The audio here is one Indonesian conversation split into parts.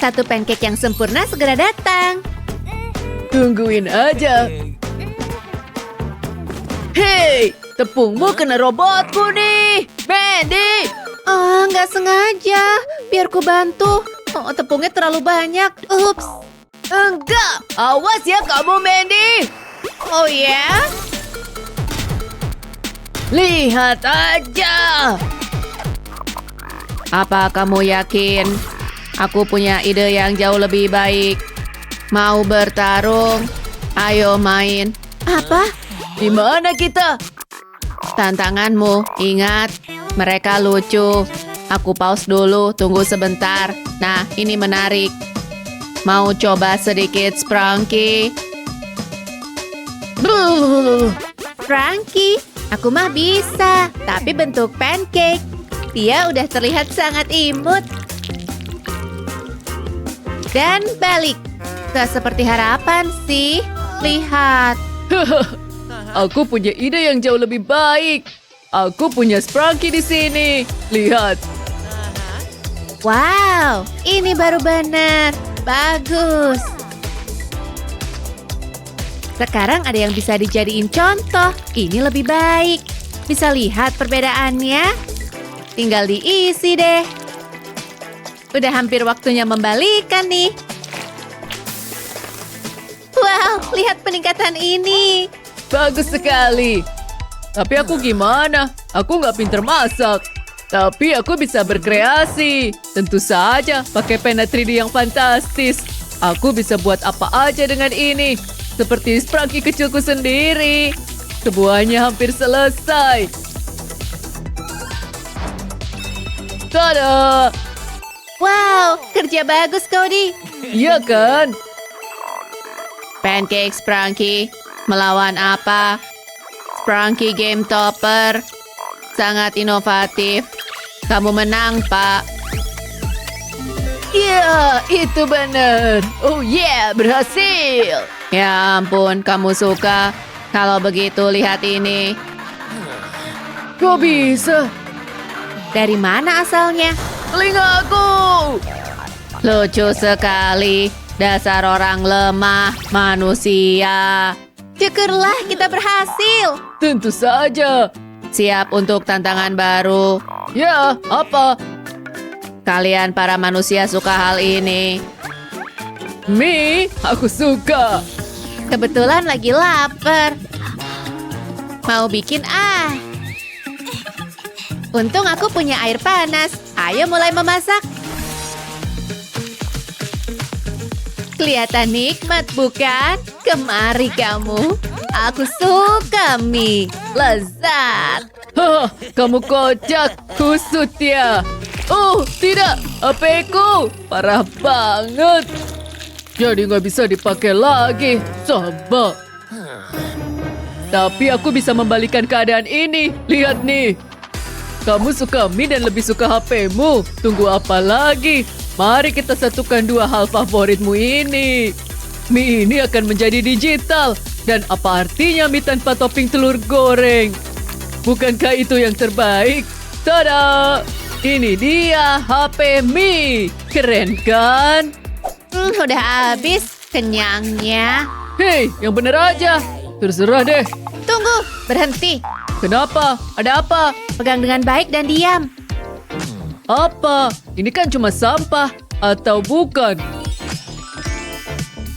Satu pancake yang sempurna segera datang. Tungguin aja. Hei, tepungmu kena robotku nih. Mandy! Oh, nggak sengaja. Biar ku bantu. Oh, tepungnya terlalu banyak. Ups. Enggak, awas ya kamu Mandy. Oh ya? Lihat aja. Apa kamu yakin? Aku punya ide yang jauh lebih baik. Mau bertarung? Ayo main. Apa? Di mana kita? Tantanganmu, ingat. Mereka lucu. Aku pause dulu, tunggu sebentar. Nah, ini menarik. Mau coba sedikit Sprunky? Sprunky, aku mah bisa, tapi bentuk pancake. Dia udah terlihat sangat imut. Dan balik. Gak seperti harapan sih. Lihat. Aku punya ide yang jauh lebih baik. Aku punya Sprunky di sini. Lihat. Wow, ini baru benar. Bagus. Sekarang ada yang bisa dijadiin contoh. Ini lebih baik. Bisa lihat perbedaannya? Tinggal diisi deh. Udah hampir waktunya membalikan nih. Wow, lihat peningkatan ini. Bagus sekali. Tapi aku gimana? Aku nggak pinter masak. Tapi aku bisa berkreasi. Tentu saja pakai pena 3D yang fantastis. Aku bisa buat apa aja dengan ini. Seperti Sprunky kecilku sendiri. Semuanya hampir selesai. Tada! Wow, kerja bagus, Cody. Iya kan? Pancake Sprunky, melawan apa? Sprunky Game Topper. Sangat inovatif. Kamu menang, Pak. Iya, itu benar. Oh yeah, berhasil. Ya ampun, kamu suka. Kalau begitu, lihat ini. Kok bisa? Dari mana asalnya? Telingaku. Lucu sekali. Dasar orang lemah, manusia. Syukurlah kita berhasil. Tentu saja. Siap untuk tantangan baru. Ya, apa? Kalian para manusia suka hal ini. Mie, aku suka. Kebetulan lagi lapar. Mau bikin Untung aku punya air panas. Ayo mulai memasak. Kelihatan nikmat bukan? Kemari kamu. Aku suka mie. Lezat. Hah, kamu kocak, kusut ya. Oh, tidak, HP-ku. Parah banget. Jadi nggak bisa dipakai lagi. Coba. Tapi aku bisa membalikan keadaan ini. Lihat nih. Kamu suka mie dan lebih suka HP-mu. Tunggu apa lagi? Mari kita satukan dua hal favoritmu ini. Mie ini akan menjadi digital. Dan apa artinya mie tanpa topping telur goreng? Bukankah itu yang terbaik? Tada! Ini dia HP mie. Keren kan? Udah habis kenyangnya. Hei, yang bener aja. Terserah deh. Tunggu, berhenti. Kenapa? Ada apa? Pegang dengan baik dan diam. Apa? Ini kan cuma sampah. Atau bukan?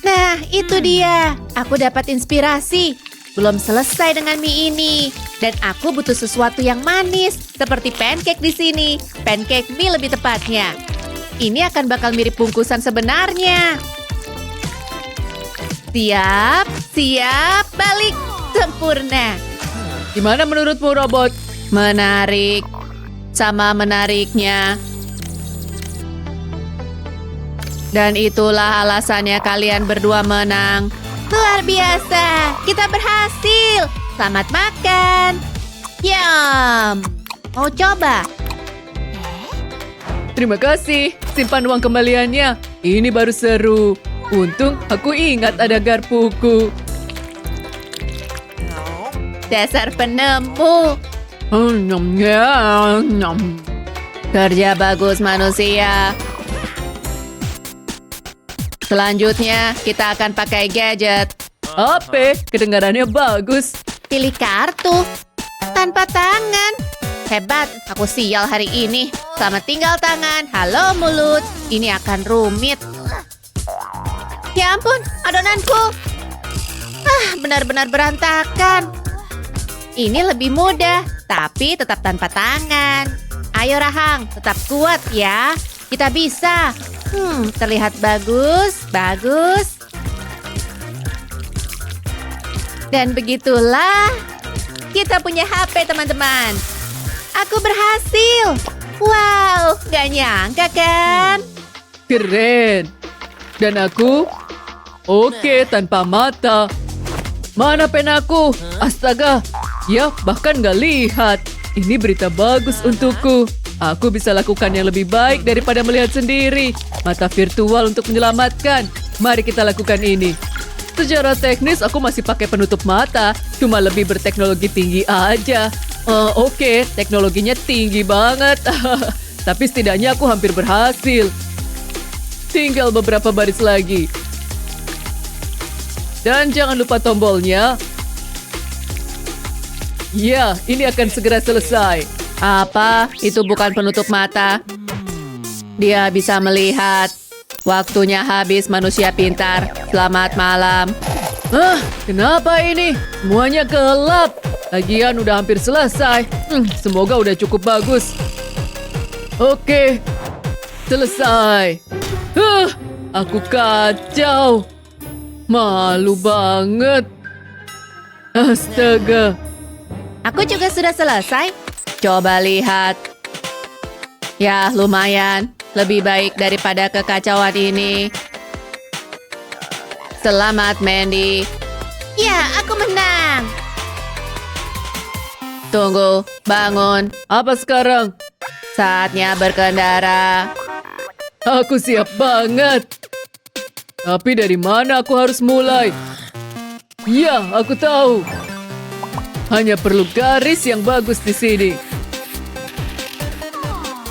Nah, itu dia. Aku dapat inspirasi. Belum selesai dengan mie ini. Dan aku butuh sesuatu yang manis. Seperti pancake di sini. Pancake mie lebih tepatnya. Ini akan bakal mirip bungkusan sebenarnya. Siap, balik. Sempurna. Gimana menurutmu, robot? Menarik. Sama menariknya. Dan itulah alasannya kalian berdua menang. Luar biasa. Kita berhasil. Selamat makan. Yum. Mau coba? Terima kasih. Simpan uang kembaliannya. Ini baru seru. Untung aku ingat ada garpuku. Dasar penemu. Nyam, nyam, nyam. Kerja bagus manusia. Selanjutnya, kita akan pakai gadget. Apa? Kedengarannya bagus. Pilih kartu. Tanpa tangan. Hebat, aku sial hari ini. Selamat tinggal tangan. Halo mulut. Ini akan rumit. Ya ampun, adonanku. Benar-benar berantakan. Ini lebih mudah, tapi tetap tanpa tangan. Ayo Rahang, tetap kuat ya. Kita bisa. Terlihat bagus, bagus. Dan begitulah kita punya HP, teman-teman. Aku berhasil. Wow, gak nyangka kan? Keren. Dan aku? Oke, tanpa mata. Mana penaku? Astaga. Ya, bahkan gak lihat. Ini berita bagus untukku. Aku bisa lakukan yang lebih baik daripada melihat sendiri. Mata virtual untuk menyelamatkan. Mari kita lakukan ini. Secara teknis aku masih pakai penutup mata, cuma lebih berteknologi tinggi aja. Oke, teknologinya tinggi banget. Tapi setidaknya aku hampir berhasil. Tinggal beberapa baris lagi. Dan jangan lupa tombolnya. Ya, ini akan segera selesai. Apa? Itu bukan penutup mata. Dia bisa melihat. Waktunya habis manusia pintar. Selamat malam. Kenapa ini? Semuanya gelap. Lagian udah hampir selesai. Semoga udah cukup bagus. Oke. Selesai. Aku kacau. Malu banget. Astaga. Aku juga sudah selesai. Coba lihat. Ya, lumayan. Lebih baik daripada kekacauan ini. Selamat, Mandy. Ya, aku menang. Tunggu, bangun. Apa sekarang? Saatnya berkendara. Aku siap banget. Tapi dari mana aku harus mulai? Ya, aku tahu. Hanya perlu garis yang bagus di sini.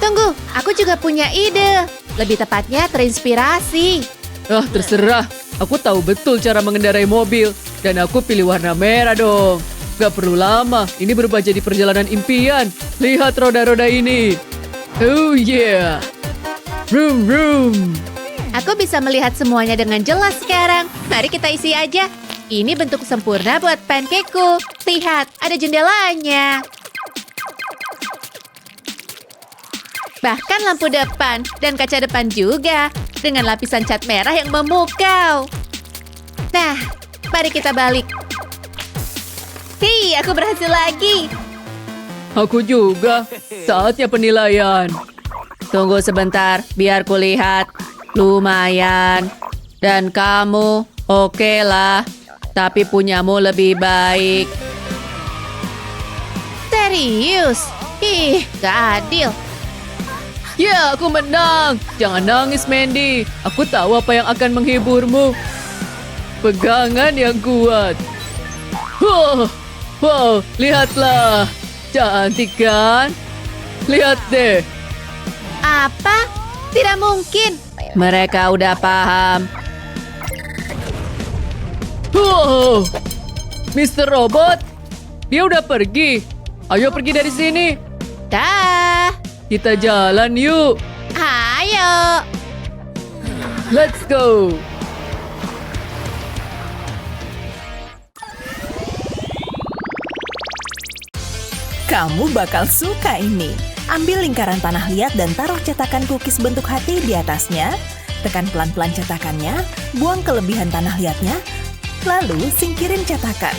Tunggu, aku juga punya ide. Lebih tepatnya terinspirasi. Terserah. Aku tahu betul cara mengendarai mobil. Dan aku pilih warna merah dong. Gak perlu lama. Ini berubah jadi perjalanan impian. Lihat roda-roda ini. Oh yeah. Vroom vroom. Aku bisa melihat semuanya dengan jelas sekarang. Mari kita isi aja. Ini bentuk sempurna buat pancakeku. Lihat, ada jendelanya. Bahkan lampu depan dan kaca depan juga. Dengan lapisan cat merah yang memukau. Nah, mari kita balik. Hei, aku berhasil lagi. Aku juga. Saatnya penilaian. Tunggu sebentar, biar kulihat. Lumayan. Dan kamu, oke lah. Tapi punyamu lebih baik. Serius? Ih, gak adil. Ya, aku menang. Jangan nangis, Mandy. Aku tahu apa yang akan menghiburmu. Pegangan yang kuat. Wow, lihatlah. Cantik kan? Lihat deh. Apa? Tidak mungkin. Mereka udah paham. Mr. Robot, dia udah pergi. Ayo pergi dari sini. Dah. Kita jalan yuk. Ayo. Let's go. Kamu bakal suka ini. Ambil lingkaran tanah liat dan taruh cetakan cookies bentuk hati di atasnya. Tekan pelan-pelan cetakannya, buang kelebihan tanah liatnya, lalu singkirin cetakan.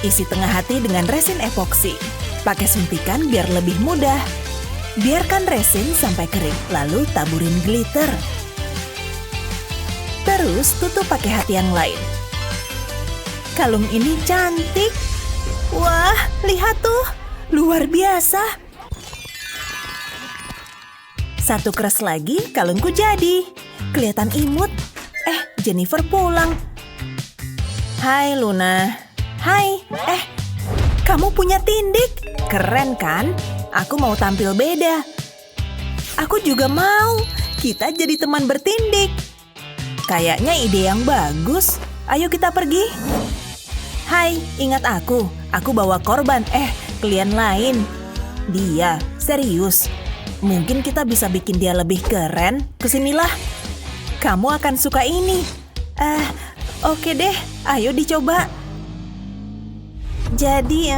Isi tengah hati dengan resin epoksi. Pakai suntikan biar lebih mudah. Biarkan resin sampai kering, lalu taburin glitter. Terus tutup pakai hati yang lain. Kalung ini cantik. Wah, lihat tuh. Luar biasa. Satu keras lagi, kalungku jadi. Kelihatan imut. Jennifer pulang. Hai Luna. Hai, kamu punya tindik. Keren kan? Aku mau tampil beda. Aku juga mau. Kita jadi teman bertindik. Kayaknya ide yang bagus. Ayo kita pergi. Hai, ingat aku. Aku bawa korban. Klien lain. Dia, serius. Mungkin kita bisa bikin dia lebih keren. Kesinilah. Kamu akan suka ini. Oke deh. Ayo dicoba. Jadi,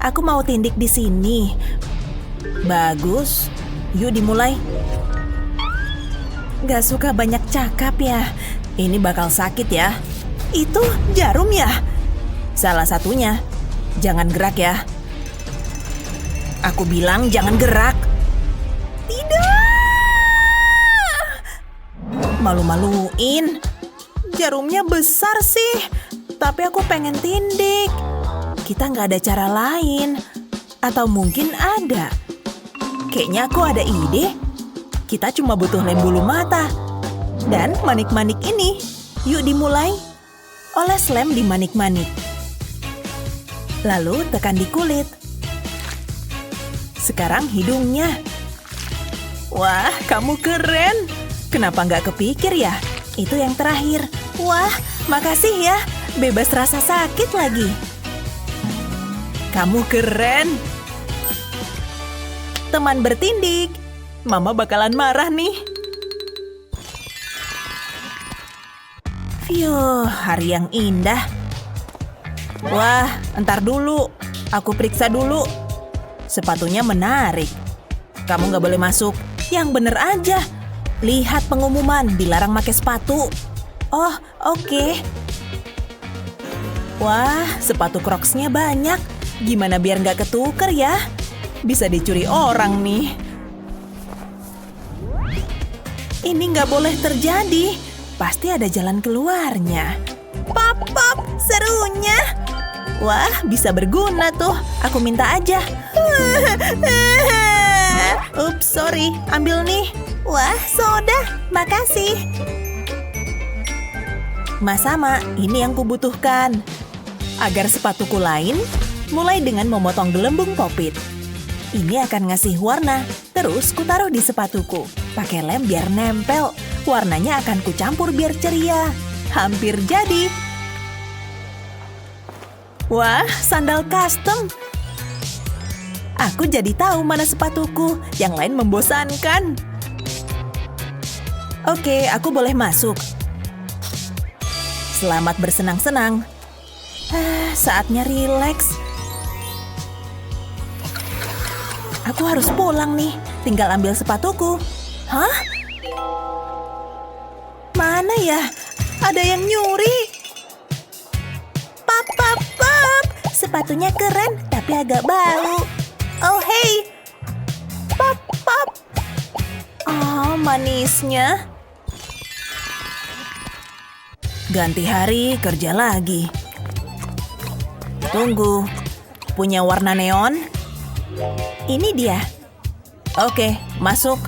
aku mau tindik di sini. Bagus. Yuk dimulai. Gak suka banyak cakap ya. Ini bakal sakit ya. Itu jarum ya? Salah satunya. Jangan gerak ya. Aku bilang jangan gerak. Tidak. Malu-maluin. Jarumnya besar sih. Tapi aku pengen tindik. Kita nggak ada cara lain. Atau mungkin ada. Kayaknya aku ada ide. Kita cuma butuh lem bulu mata. Dan manik-manik ini. Yuk dimulai. Oles lem di manik-manik. Lalu tekan di kulit. Sekarang hidungnya. Wah, kamu keren. Kenapa nggak kepikir ya? Itu yang terakhir. Wah, makasih ya. Bebas rasa sakit lagi. Kamu keren. Teman bertindik. Mama bakalan marah nih. Fiuh, hari yang indah. Wah, entar dulu. Aku periksa dulu. Sepatunya menarik. Kamu nggak boleh masuk. Yang bener aja. Lihat pengumuman, dilarang pakai sepatu. Oh, oke. Wah, sepatu Crocs-nya banyak. Gimana biar nggak ketuker ya? Bisa dicuri orang nih. Ini nggak boleh terjadi. Pasti ada jalan keluarnya. Pop, serunya. Wah, bisa berguna tuh. Aku minta aja. Ups, sorry. Ambil nih. Wah, soda. Makasih. Sama, ini yang kubutuhkan. Agar sepatuku lain, mulai dengan memotong gelembung popit. Ini akan ngasih warna. Terus kutaruh di sepatuku. Pakai lem biar nempel. Warnanya akan kucampur biar ceria. Hampir jadi. Wah, sandal custom. Aku jadi tahu mana sepatuku. Yang lain membosankan. Oke, aku boleh masuk. Selamat bersenang-senang. Saatnya rileks. Aku harus pulang nih. Tinggal ambil sepatuku. Hah? Mana ya? Ada yang nyuri. Pop. Sepatunya keren, tapi agak bau. Oh, hey. Pop. Oh, manisnya. Ganti hari, kerja lagi. Tunggu. Punya warna neon? Ini dia. Oke, masuk.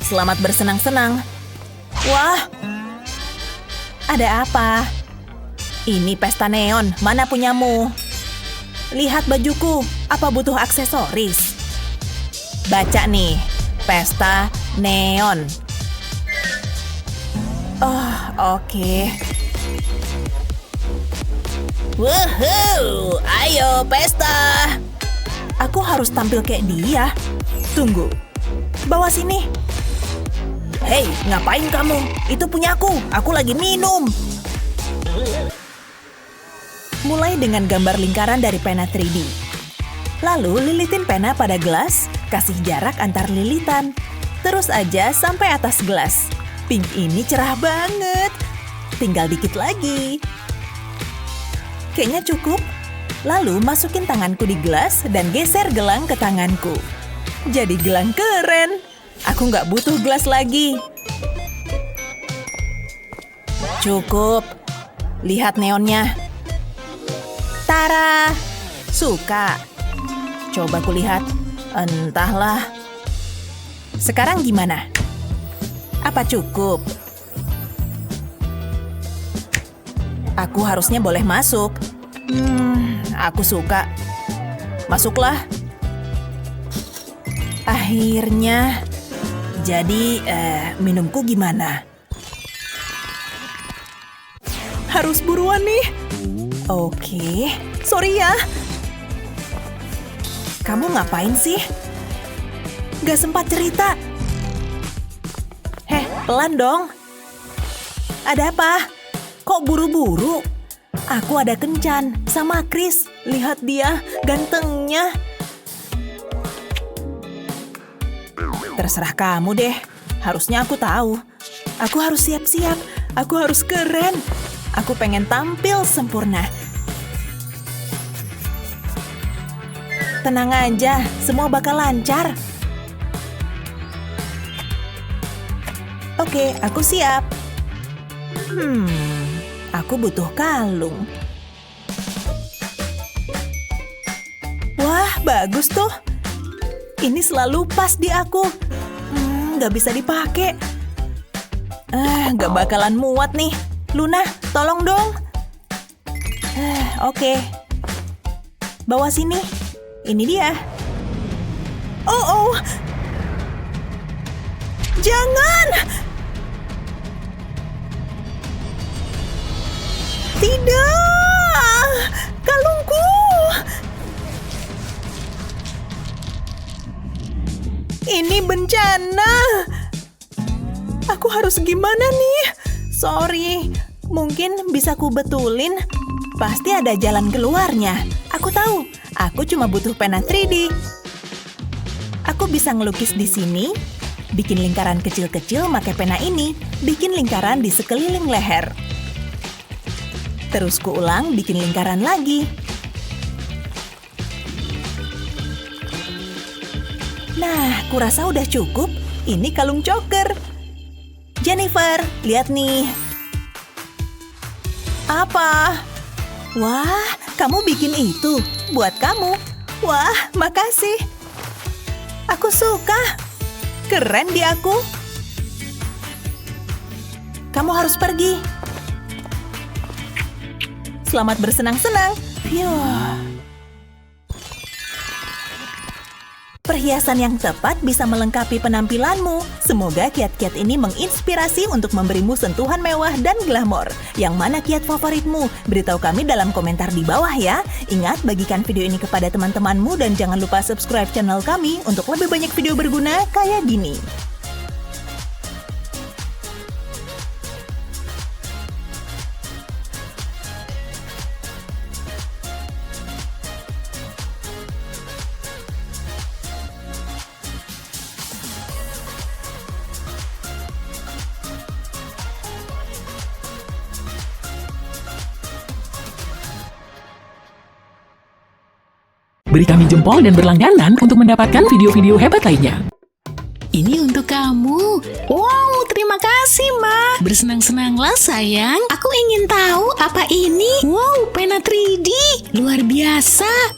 Selamat bersenang-senang. Wah, ada apa? Ini pesta neon, mana punyamu? Lihat bajuku, apa butuh aksesoris? Baca nih, pesta neon. Oh, oke. Woohoo, ayo pesta. Aku harus tampil kayak dia. Tunggu, bawa sini. Hei, ngapain kamu? Itu punyaku. Aku lagi minum. Mulai dengan gambar lingkaran dari pena 3D. Lalu lilitin pena pada gelas, kasih jarak antar lilitan. Terus aja sampai atas gelas. Pink ini cerah banget. Tinggal dikit lagi. Kayaknya cukup. Lalu masukin tanganku di gelas dan geser gelang ke tanganku. Jadi gelang keren. Aku nggak butuh gelas lagi. Cukup. Lihat neonnya. Tara. Suka. Coba kulihat. Entahlah. Sekarang gimana? Apa cukup? Aku harusnya boleh masuk. Aku suka. Masuklah. Akhirnya. Jadi, minumku gimana? Harus buruan nih. Oke, sorry ya. Kamu ngapain sih? Gak sempat cerita. Pelan dong. Ada apa? Kok buru-buru? Aku ada kencan sama Chris. Lihat dia, gantengnya. Terserah kamu deh. Harusnya aku tahu. Aku harus siap-siap. Aku harus keren. Aku pengen tampil sempurna. Tenang aja, semua bakal lancar. Oke, aku siap. Aku butuh kalung. Wah, bagus tuh. Ini selalu pas di aku. Nggak bisa dipakai. Nggak bakalan muat nih. Luna, tolong dong. Oke. Bawa sini. Ini dia. Oh. Jangan! Tidak! Kalungku! Ini bencana! Aku harus gimana nih? Sorry, mungkin bisa ku betulin. Pasti ada jalan keluarnya. Aku tahu, aku cuma butuh pena 3D. Aku bisa ngelukis di sini, bikin lingkaran kecil-kecil pakai pena ini, bikin lingkaran di sekeliling leher. Terus kuulang bikin lingkaran lagi. Nah, kurasa udah cukup. Ini kalung choker. Jennifer, lihat nih. Apa? Wah, kamu bikin itu buat kamu. Wah, makasih. Aku suka. Keren di aku. Kamu harus pergi. Selamat bersenang-senang. Perhiasan yang tepat bisa melengkapi penampilanmu. Semoga kiat-kiat ini menginspirasi untuk memberimu sentuhan mewah dan glamor. Yang mana kiat favoritmu? Beritahu kami dalam komentar di bawah ya. Ingat, bagikan video ini kepada teman-temanmu dan jangan lupa subscribe channel kami untuk lebih banyak video berguna kayak gini. Beri kami jempol dan berlangganan untuk mendapatkan video-video hebat lainnya. Ini untuk kamu. Wow, terima kasih, Ma. Bersenang-senanglah, sayang. Aku ingin tahu apa ini. Wow, pena 3D. Luar biasa.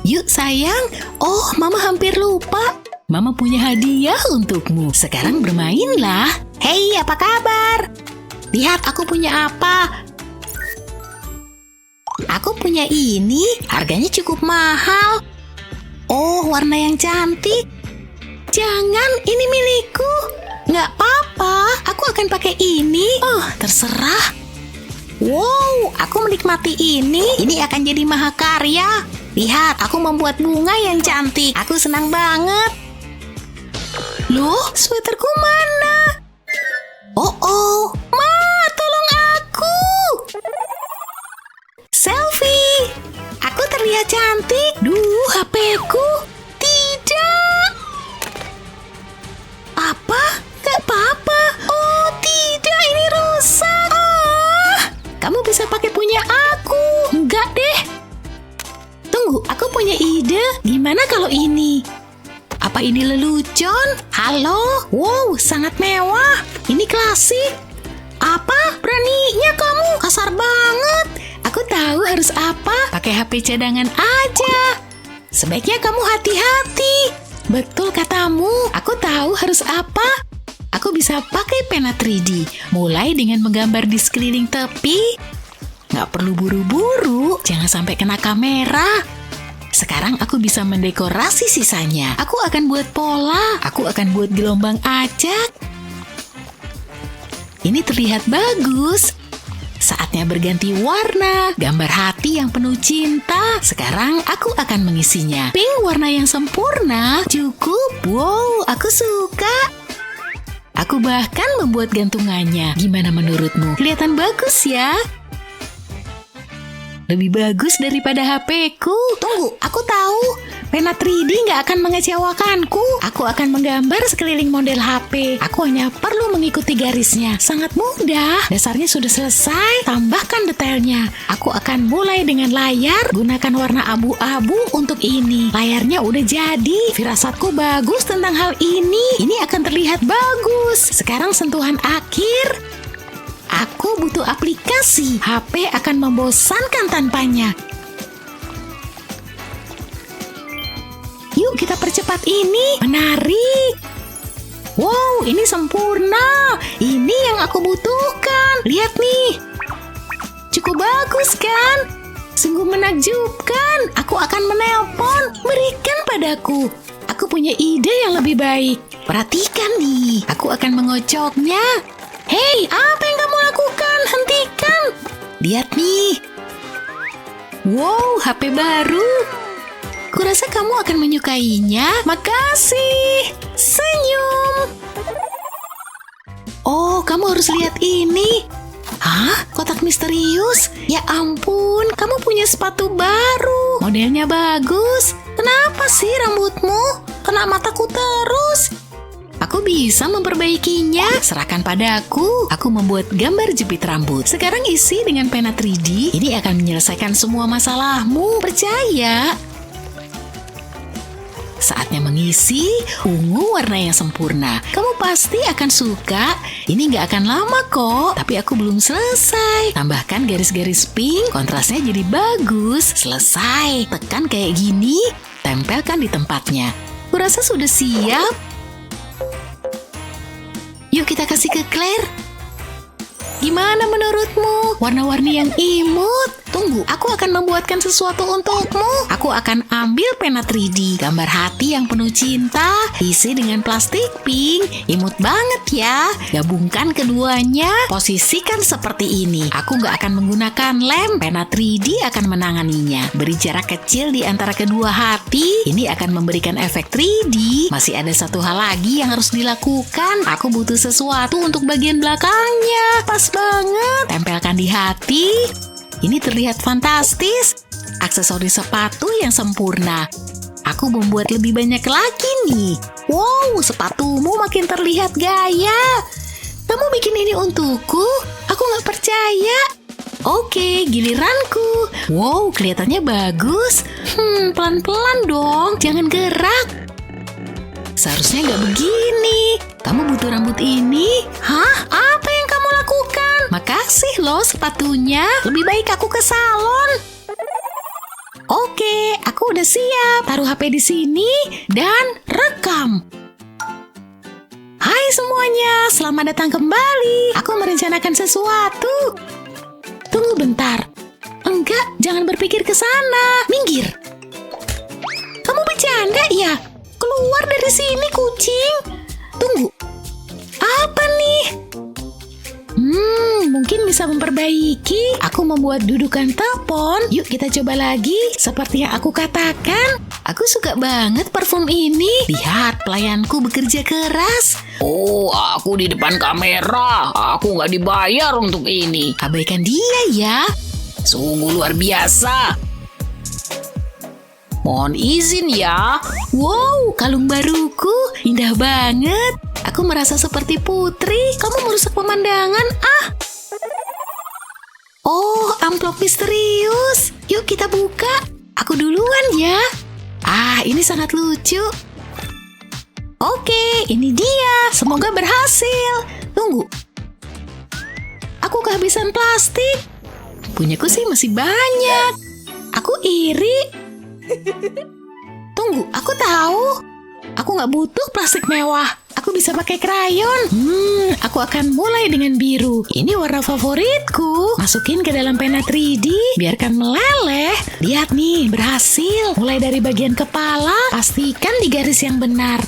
Yuk, sayang. Oh, Mama hampir lupa. Mama punya hadiah untukmu. Sekarang bermainlah. Hei, apa kabar? Lihat, aku punya apa. Aku punya ini, harganya cukup mahal. Oh, warna yang cantik. Jangan, ini milikku. Nggak apa-apa, aku akan pakai ini. Oh, terserah. Wow, aku menikmati ini. Ini akan jadi mahakarya. Lihat, aku membuat bunga yang cantik. Aku senang banget. Loh, sweaterku mana? Oh, Ma, tolong aku. Selfie! Aku terlihat cantik. Duh, HP-ku. Tidak. Apa? Gak apa-apa. Oh, tidak. Ini rusak. Kamu bisa pakai punya aku. Enggak deh. Tunggu, aku punya ide. Gimana kalau ini? Apa ini lelucon? Halo? Wow, sangat mewah. Ini klasik. Apa? Beraninya kamu? Kasar banget. Aku tahu harus apa. Pakai HP cadangan aja. Sebaiknya kamu hati-hati. Betul katamu. Aku tahu harus apa. Aku bisa pakai pena 3D. Mulai dengan menggambar di sekeliling tepi. Nggak perlu buru-buru. Jangan sampai kena kamera. Sekarang aku bisa mendekorasi sisanya. Aku akan buat pola. Aku akan buat gelombang acak. Ini terlihat bagus. Saatnya berganti warna. Gambar hati yang penuh cinta. Sekarang aku akan mengisinya. Pink warna yang sempurna. Cukup. Wow, aku suka. Aku bahkan membuat gantungannya. Gimana menurutmu? Kelihatan bagus ya? Lebih bagus daripada HP-ku. Tunggu, aku tahu. Pena 3D nggak akan mengecewakanku. Aku akan menggambar sekeliling model HP. Aku hanya perlu mengikuti garisnya. Sangat mudah. Dasarnya sudah selesai. Tambahkan detailnya. Aku akan mulai dengan layar. Gunakan warna abu-abu untuk ini. Layarnya udah jadi. Firasatku bagus tentang hal ini. Ini akan terlihat bagus. Sekarang sentuhan akhir. Aku butuh aplikasi. HP akan membosankan tanpanya. Yuk kita percepat ini. Menarik. Wow, ini sempurna. Ini yang aku butuhkan. Lihat nih. Cukup bagus kan? Sungguh menakjubkan. Aku akan menelpon. Berikan padaku. Aku punya ide yang lebih baik. Perhatikan nih. Aku akan mengocoknya. Hei, apa yang kamu lakukan? Hentikan. Lihat nih. Wow, HP baru. Kurasa kamu akan menyukainya. Makasih. Senyum. Oh, kamu harus lihat ini. Hah? Kotak misterius? Ya ampun, kamu punya sepatu baru. Modelnya bagus. Kenapa sih rambutmu? Kena mataku terus. Aku bisa memperbaikinya. Serahkan padaku. Aku membuat gambar jepit rambut. Sekarang isi dengan pena 3D. Ini akan menyelesaikan semua masalahmu. Percaya. Saatnya mengisi ungu warna yang sempurna. Kamu pasti akan suka. Ini nggak akan lama kok. Tapi aku belum selesai. Tambahkan garis-garis pink. Kontrasnya jadi bagus. Selesai. Tekan kayak gini. Tempelkan di tempatnya. Kurasa sudah siap. Yuk kita kasih ke Claire. Gimana menurutmu? Warna-warni yang imut. Tunggu, aku akan membuatkan sesuatu untukmu. Aku akan ambil pena 3D. Gambar hati yang penuh cinta. Isi dengan plastik pink. Imut banget ya. Gabungkan keduanya. Posisikan seperti ini. Aku nggak akan menggunakan lem. Pena 3D akan menanganinya. Beri jarak kecil di antara kedua hati. Ini akan memberikan efek 3D. Masih ada satu hal lagi yang harus dilakukan. Aku butuh sesuatu untuk bagian belakangnya. Pas banget. Tempelkan di hati. Ini terlihat fantastis. Aksesoris sepatu yang sempurna. Aku membuat lebih banyak lagi nih. Wow, sepatumu makin terlihat gaya. Kamu bikin ini untukku? Aku nggak percaya. Oke, giliranku. Wow, kelihatannya bagus. Pelan-pelan dong. Jangan gerak. Seharusnya nggak begini. Kamu butuh rambut ini? Hah? Apa yang kamu lakukan? Makasih loh sepatunya. Lebih baik aku ke salon. Oke, aku udah siap. Taruh HP di sini dan rekam. Hai semuanya, selamat datang kembali. Aku merencanakan sesuatu. Tunggu bentar. Enggak, jangan berpikir ke sana. Minggir. Kamu bercanda ya? Keluar dari sini, kucing. Tunggu. Apa nih? Mungkin bisa memperbaiki. Aku membuat dudukan telepon. Yuk kita coba lagi. Seperti yang aku katakan. Aku suka banget parfum ini. Lihat, pelayanku bekerja keras. Oh, aku di depan kamera. Aku nggak dibayar untuk ini. Abaikan dia ya. Sungguh luar biasa. Mohon izin ya. Wow, kalung baruku. Indah banget. Aku merasa seperti putri. Kamu merusak pemandangan. Oh, amplop misterius. Yuk kita buka. Aku duluan ya. Ini sangat lucu. Oke, ini dia. Semoga berhasil. Tunggu. Aku kehabisan plastik. Punyaku sih masih banyak. Aku iri. Tunggu, aku tahu. Aku nggak butuh plastik mewah. Aku bisa pakai krayon. Aku akan mulai dengan biru. Ini warna favoritku. Masukin ke dalam pena 3D. Biarkan meleleh. Lihat nih, berhasil. Mulai dari bagian kepala. Pastikan di garis yang benar.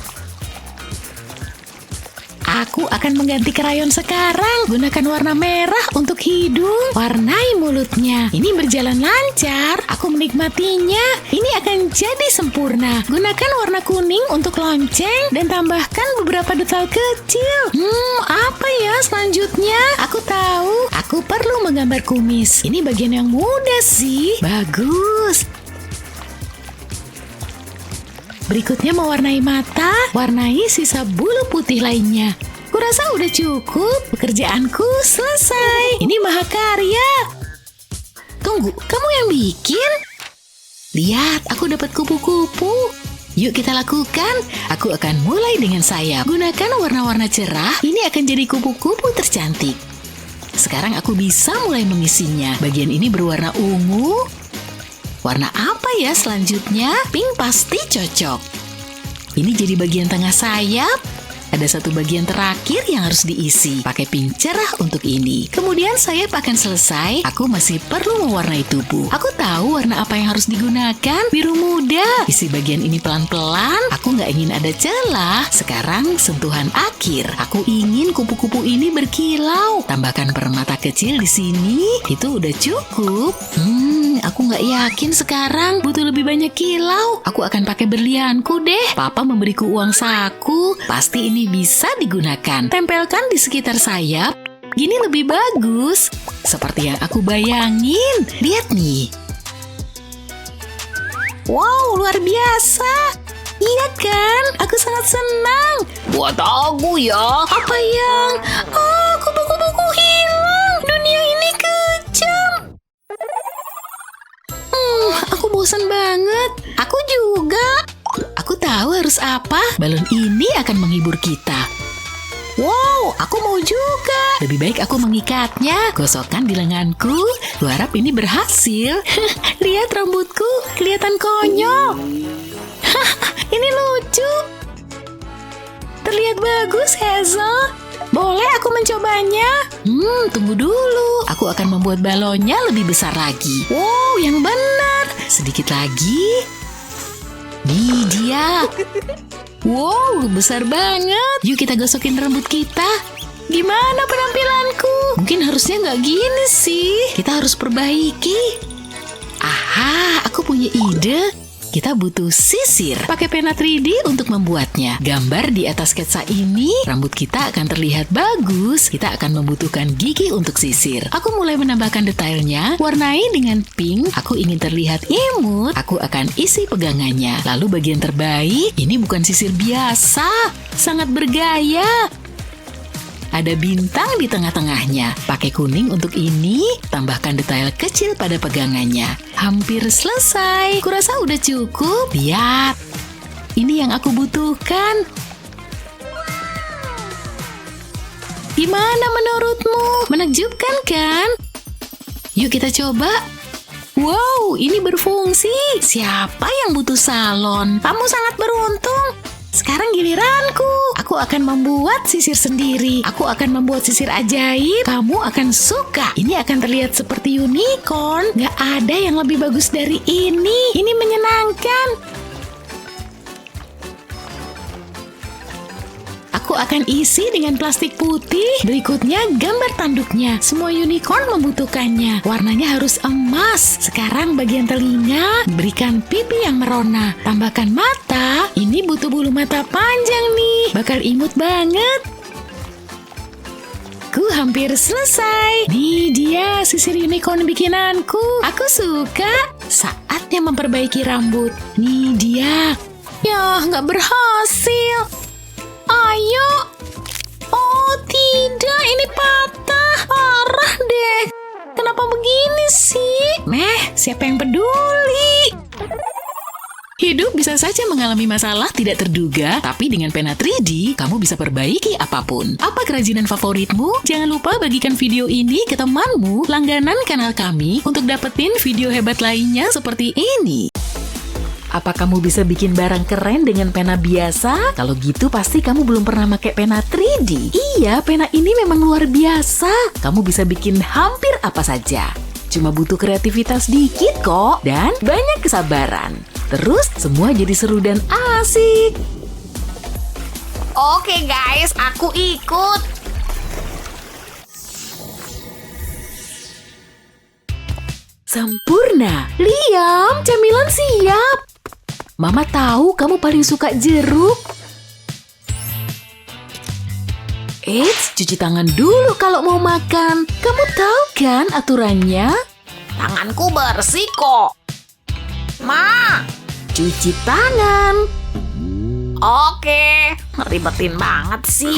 Aku akan mengganti krayon sekarang. Gunakan warna merah untuk hidung. Warnai mulutnya. Ini berjalan lancar. Aku menikmatinya. Ini akan jadi sempurna. Gunakan warna kuning untuk lonceng dan tambahkan beberapa detail kecil. Apa ya selanjutnya? Aku tahu. Aku perlu menggambar kumis. Ini bagian yang mudah sih. Bagus. Berikutnya mewarnai mata, warnai sisa bulu putih lainnya. Kurasa udah cukup, pekerjaanku selesai. Ini mahakarya. Tunggu, kamu yang bikin? Lihat, aku dapat kupu-kupu. Yuk kita lakukan. Aku akan mulai dengan sayap. Gunakan warna-warna cerah, ini akan jadi kupu-kupu tercantik. Sekarang aku bisa mulai mengisinya. Bagian ini berwarna ungu. Warna apa ya selanjutnya? Pink pasti cocok. Ini jadi bagian tengah sayap. Ada satu bagian terakhir yang harus diisi. Pakai pink cerah untuk ini. Kemudian sayap akan selesai. Aku masih perlu mewarnai tubuh. Aku tahu warna apa yang harus digunakan. Biru muda. Isi bagian ini pelan-pelan. Aku nggak ingin ada celah. Sekarang sentuhan akhir. Aku ingin kupu-kupu ini berkilau. Tambahkan permata kecil di sini. Itu udah cukup. Aku nggak yakin sekarang. Butuh lebih banyak kilau. Aku akan pakai berlianku deh. Papa memberiku uang saku. Pasti ini bisa digunakan. Tempelkan di sekitar sayap. Gini lebih bagus. Seperti yang aku bayangin. Lihat nih. Wow, luar biasa. Iya kan? Aku sangat senang. Buat aku ya. Apa yang? Oh, kupu-kupuku hilang. Dunia ini kejam. Aku bosan banget. Aku juga. Aku tahu harus apa. Balon ini akan menghibur kita. Wow, aku mau juga. Lebih baik aku mengikatnya. Gosokkan di lenganku. Kuharap ini berhasil. Lihat rambutku, kelihatan konyol. Ini lucu. Terlihat bagus, Hazel. Boleh aku mencobanya? Tunggu dulu. Aku akan membuat balonnya lebih besar lagi. Wow, yang benar. Sedikit lagi. Nih dia. Wow, besar banget. Yuk kita gosokin rambut kita. Gimana penampilanku? Mungkin harusnya nggak gini sih. Kita harus perbaiki. Aha, aku punya ide. Kita butuh sisir. Pakai pena 3D untuk membuatnya. Gambar di atas sketsa ini, rambut kita akan terlihat bagus. Kita akan membutuhkan gigi untuk sisir. Aku mulai menambahkan detailnya. Warnai dengan pink. Aku ingin terlihat imut. Aku akan isi pegangannya. Lalu bagian terbaik, ini bukan sisir biasa. Sangat bergaya. Ada bintang di tengah-tengahnya. Pakai kuning untuk ini, tambahkan detail kecil pada pegangannya. Hampir selesai. Kurasa udah cukup. Lihat. Ini yang aku butuhkan. Gimana menurutmu? Menakjubkan kan? Yuk kita coba. Wow, ini berfungsi. Siapa yang butuh salon? Kamu sangat beruntung. Sekarang giliranku. Aku akan membuat sisir sendiri. Aku akan membuat sisir ajaib. Kamu akan suka. Ini akan terlihat seperti unicorn. Gak ada yang lebih bagus dari ini. Ini menyenangkan. Aku akan isi dengan plastik putih. Berikutnya gambar tanduknya. Semua unicorn membutuhkannya. Warnanya harus emas. Sekarang bagian telinga, berikan pipi yang merona. Tambahkan mata. Ini butuh bulu mata panjang nih. Bakal imut banget. Ku hampir selesai. Nih dia sisir unicorn bikinanku. Aku suka. Saatnya memperbaiki rambut. Nih dia. Ya, nggak berhasil. Ayo. Oh tidak, ini patah. Parah deh. Kenapa begini sih? Siapa yang peduli? Hidup bisa saja mengalami masalah tidak terduga, tapi dengan pena 3D, kamu bisa perbaiki apapun. Apa kerajinan favoritmu? Jangan lupa bagikan video ini ke temanmu, langganan kanal kami untuk dapetin video hebat lainnya seperti ini. Apa kamu bisa bikin barang keren dengan pena biasa? Kalau gitu pasti kamu belum pernah pakai pena 3D. Iya, pena ini memang luar biasa. Kamu bisa bikin hampir apa saja. Cuma butuh kreativitas dikit kok dan banyak kesabaran. Terus semua jadi seru dan asik. Oke guys, aku ikut. Sempurna. Liam, camilan siap. Mama tahu kamu paling suka jeruk. Eits, cuci tangan dulu kalau mau makan. Kamu tahu kan aturannya? Tanganku bersih kok. Ma, Cuci tangan. oke. Ribetin banget sih.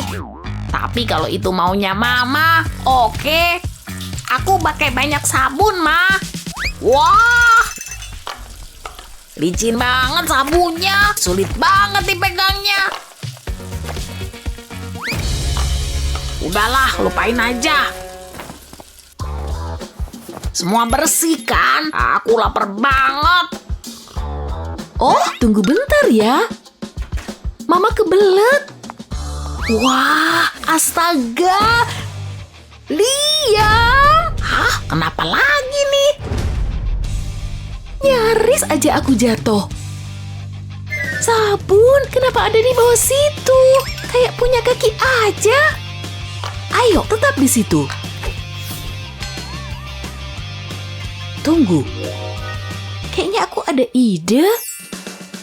Tapi kalau itu maunya Mama, oke. Aku pakai banyak sabun, Ma. Wah, licin banget sabunnya. Sulit banget dipegangnya. Udahlah, lupain aja. Semua bersih kan? Aku lapar banget. Oh, tunggu bentar ya. Mama kebelet. Wah, astaga. Liam. Hah? Kenapa lagi nih? Nyaris aja aku jatuh. Sabun, kenapa ada di bawah situ? Kayak punya kaki aja. Ayo, tetap di situ. Tunggu. Kayaknya aku ada ide.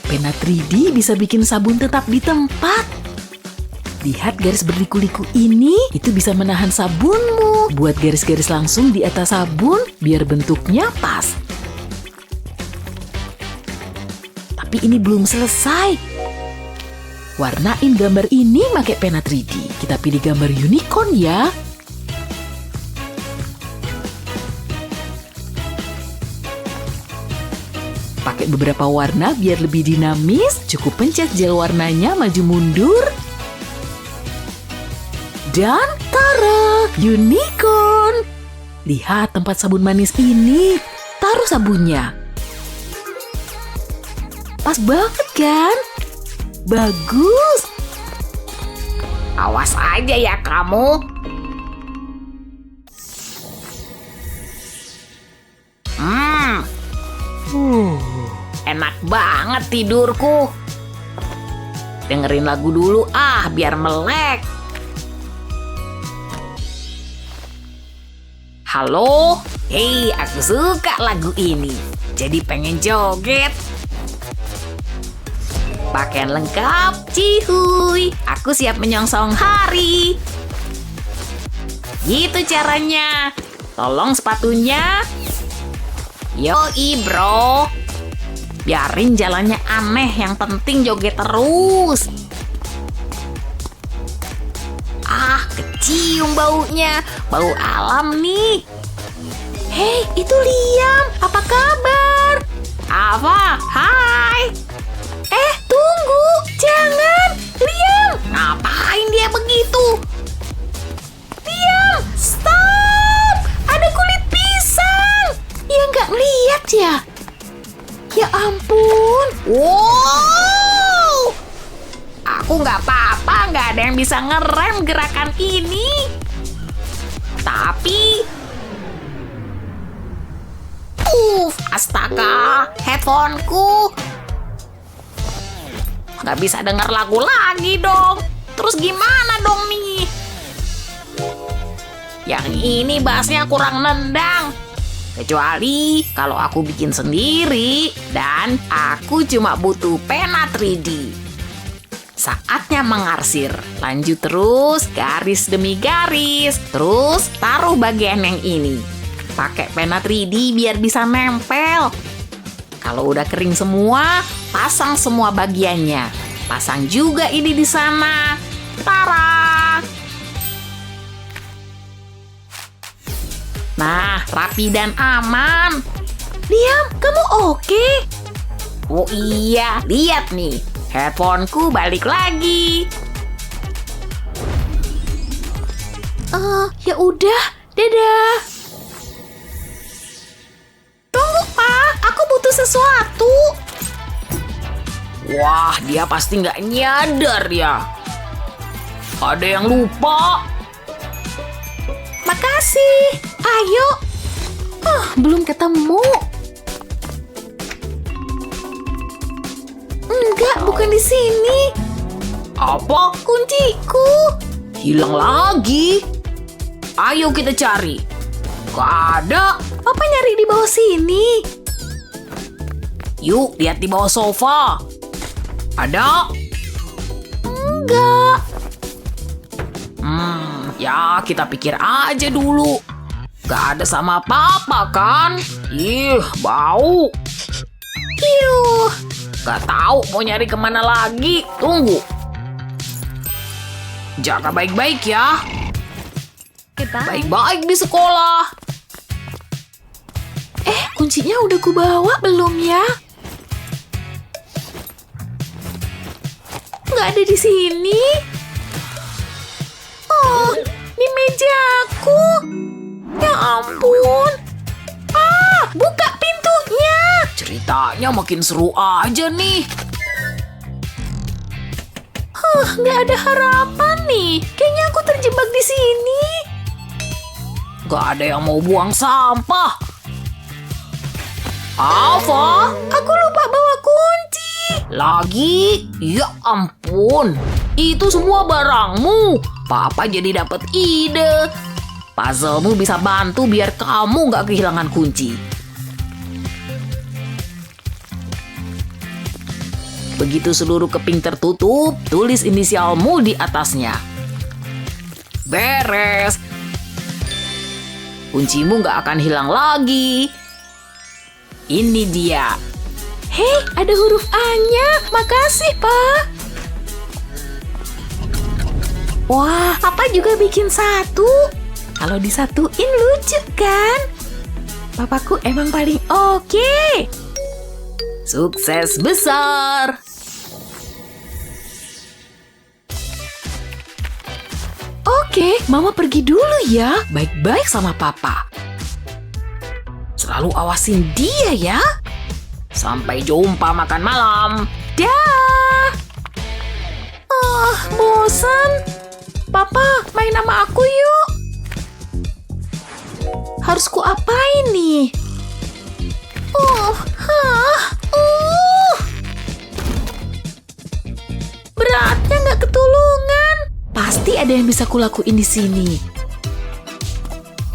Pena 3D bisa bikin sabun tetap di tempat. Lihat garis berliku-liku ini, itu bisa menahan sabunmu. Buat garis-garis langsung di atas sabun, biar bentuknya pas. Tapi ini belum selesai. Warnain gambar ini pakai pena 3D. Kita pilih gambar unicorn ya. Pakai beberapa warna biar lebih dinamis. Cukup pencet gel warnanya maju mundur. Dan tara, unicorn. Lihat tempat sabun manis ini. Taruh sabunnya. Pas banget kan? Bagus. Awas aja ya kamu. Enak banget tidurku. Dengerin lagu dulu biar melek. Halo? Hei, aku suka lagu ini. Jadi pengen joget. Pakaian lengkap, cihuy. Aku siap menyongsong hari. Gitu caranya. Tolong sepatunya. Yoi bro. Biarin jalannya aneh, yang penting joget terus. Kecium baunya. Bau alam nih. Hei, itu Liam. Apa kabar? Apa? Hai. Tunggu. Jangan. Liam. Ngapain dia begitu? Liam, stop. Ada kulit pisang. Ya nggak lihat ya. Ya ampun. Wow. Aku nggak apa-apa, nggak ada yang bisa ngerem gerakan ini. Tapi... astaga, headphoneku. Nggak bisa dengar lagu lagi dong. Terus gimana dong nih? Yang ini bassnya kurang nendang. Kecuali kalau aku bikin sendiri dan aku cuma butuh pena 3D. Saatnya mengarsir. Lanjut terus, garis demi garis. Terus taruh bagian yang ini. Pakai pena 3D biar bisa nempel. Kalau udah kering semua, pasang semua bagiannya. Pasang juga ini di sana. Tara! Nah, rapi dan aman. Liam, kamu oke? Oh iya, lihat nih. Headphoneku balik lagi. Ya udah, dadah. Tunggu, Pak. Aku butuh sesuatu. Wah, dia pasti nggak nyadar ya. Ada yang lupa. Makasih. Ayo. Belum ketemu. Enggak, bukan di sini. Apa? Kunciku. Hilang lagi. Ayo kita cari. Gak ada. Papa nyari di bawah sini. Yuk, lihat di bawah sofa. Ada? Enggak. Ya kita pikir aja dulu. Gak ada sama papa kan? Ih, bau. Yuh. Gak tahu mau nyari kemana lagi. Tunggu. Jaga baik-baik ya. Baik-baik di sekolah. Kuncinya udah kubawa belum ya? Nggak ada di sini. Oh, di mejaku. Ya ampun. Buka pintunya. Ceritanya makin seru aja nih. Nggak ada harapan nih. Kayaknya aku terjebak di sini. Gak ada yang mau buang sampah. Alfa, Aku lupa bawa kunci. lagi? Ya ampun, itu semua barangmu. Papa jadi dapat ide. Puzzlemu bisa bantu biar kamu gak kehilangan kunci. Begitu seluruh keping tertutup, tulis inisialmu di atasnya. Beres. Kuncimu gak akan hilang lagi. Ini dia. Hei, ada huruf A-nya. Makasih, Pak. Wah, Papa juga bikin satu. Kalau disatuin lucu kan? Papaku emang paling oke. Sukses besar. Oke, Mama pergi dulu ya. Baik-baik sama Papa. Selalu awasin dia ya. Sampai jumpa makan malam. Dah. Bosan. Papa, main sama aku yuk. Harus ku apain nih? Beratnya nggak ketulungan. Pasti ada yang bisa kulakuin di sini.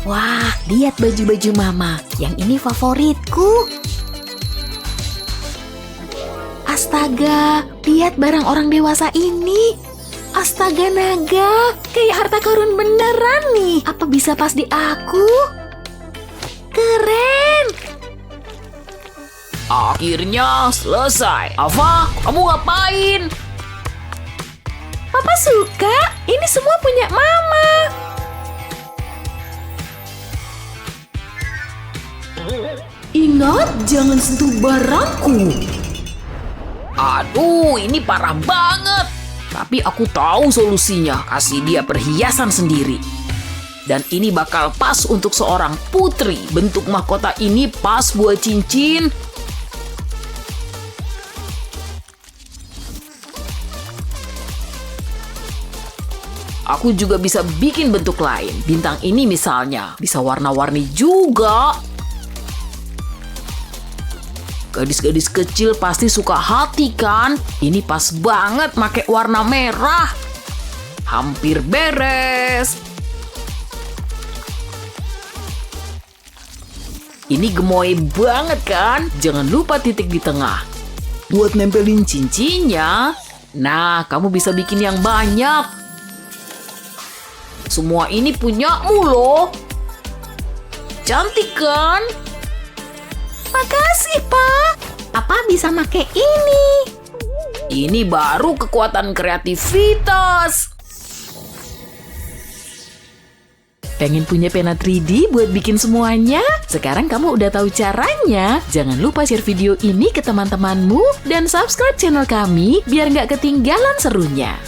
Wah, lihat baju-baju Mama. Yang ini favoritku. Astaga, lihat barang orang dewasa ini. Astaga naga, kayak harta karun beneran nih. Apa bisa pas di aku? Keren. Akhirnya selesai. Alfa, kamu ngapain? Papa suka, ini semua punya Mama. Ingat, jangan sentuh barangku. Aduh, ini parah banget. Tapi aku tahu solusinya. Kasih dia perhiasan sendiri. Dan ini bakal pas untuk seorang putri. Bentuk mahkota ini pas buat cincin. Aku juga bisa bikin bentuk lain. Bintang ini misalnya. Bisa warna-warni juga. Gadis-gadis kecil pasti suka hati kan? Ini pas banget pakai warna merah. Hampir beres. Ini gemoy banget kan? Jangan lupa titik di tengah. Buat nempelin cincinnya. Nah, kamu bisa bikin yang banyak. Semua ini punyamu loh. Cantik kan? Makasih, Pak. Apa bisa make ini? Ini baru kekuatan kreativitas. Pengen punya pena 3D buat bikin semuanya? Sekarang kamu udah tahu caranya. Jangan lupa share video ini ke teman-temanmu dan subscribe channel kami biar nggak ketinggalan serunya.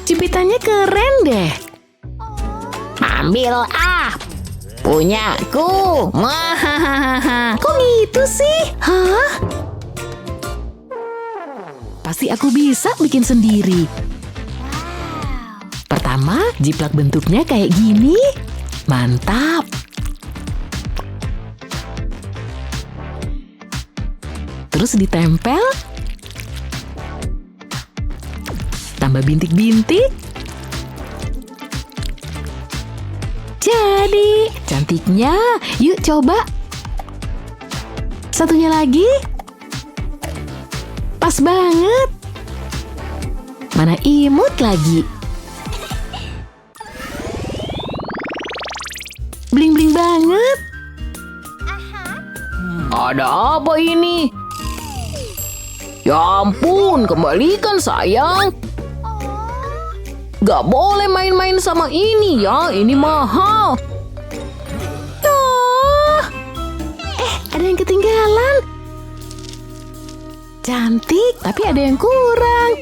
Jepitannya keren deh. Ambil punyaku. Kok gitu sih? Hah? Pasti aku bisa bikin sendiri. Pertama, jiplak bentuknya kayak gini. Mantap. Terus ditempel. Tambah bintik-bintik. Jadi, cantiknya. Yuk coba. Satunya lagi. Pas banget. Mana imut lagi. Bling-bling banget. Ada apa ini? Ya ampun, kembalikan sayang. Gak boleh main-main sama ini ya, ini mahal. Ada yang ketinggalan. Cantik, tapi ada yang kurang.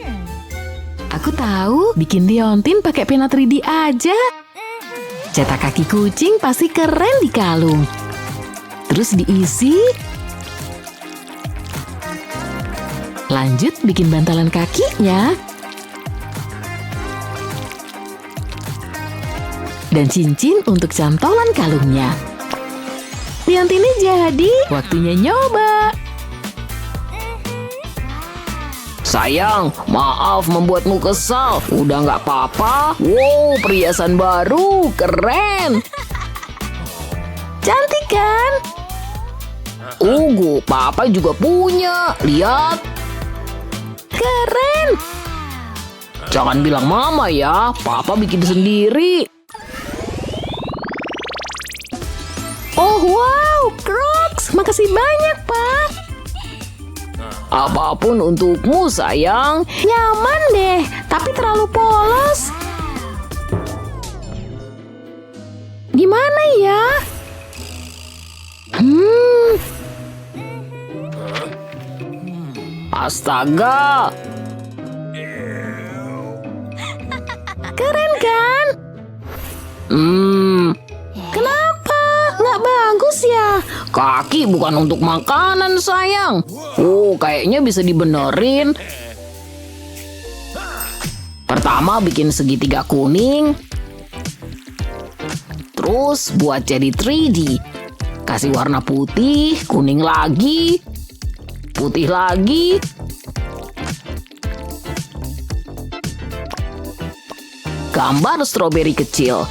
Aku tahu, bikin liontin pakai pena 3D aja. Cetak kaki kucing pasti keren di kalung. Terus diisi. Lanjut bikin bantalan kakinya. Dan cincin untuk cantolan kalungnya. Liontinnya jadi, waktunya nyoba. Sayang, maaf membuatmu kesal. Udah nggak apa-apa. Wow, perhiasan baru, keren. Cantik kan? Papa juga punya. Lihat. Keren. Jangan bilang mama ya, papa bikin sendiri. Oh wow, Crocs. Makasih banyak, Pak. Apapun untukmu, sayang. Nyaman deh, tapi terlalu polos. Gimana ya? Astaga. Keren kan? Kenapa? Nggak bagus ya? Kaki bukan untuk makanan, sayang. Kayaknya bisa dibenerin. Pertama bikin segitiga kuning. Terus buat jadi 3D. Kasih warna putih, kuning lagi, putih lagi. Gambar stroberi kecil.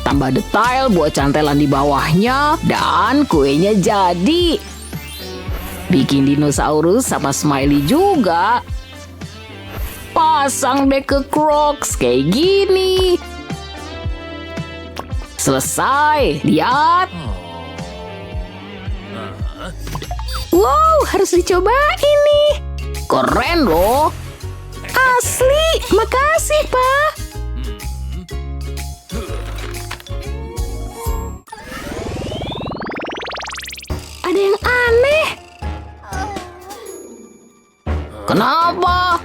Tambah detail buat cantelan di bawahnya dan kuenya jadi. Bikin dinosaurus sama smiley juga. Pasang deh ke Crocs kayak gini. Selesai, lihat. Wow, harus dicobain nih. Keren loh. Asli, makasih, Pak. Ada yang aneh. Kenapa?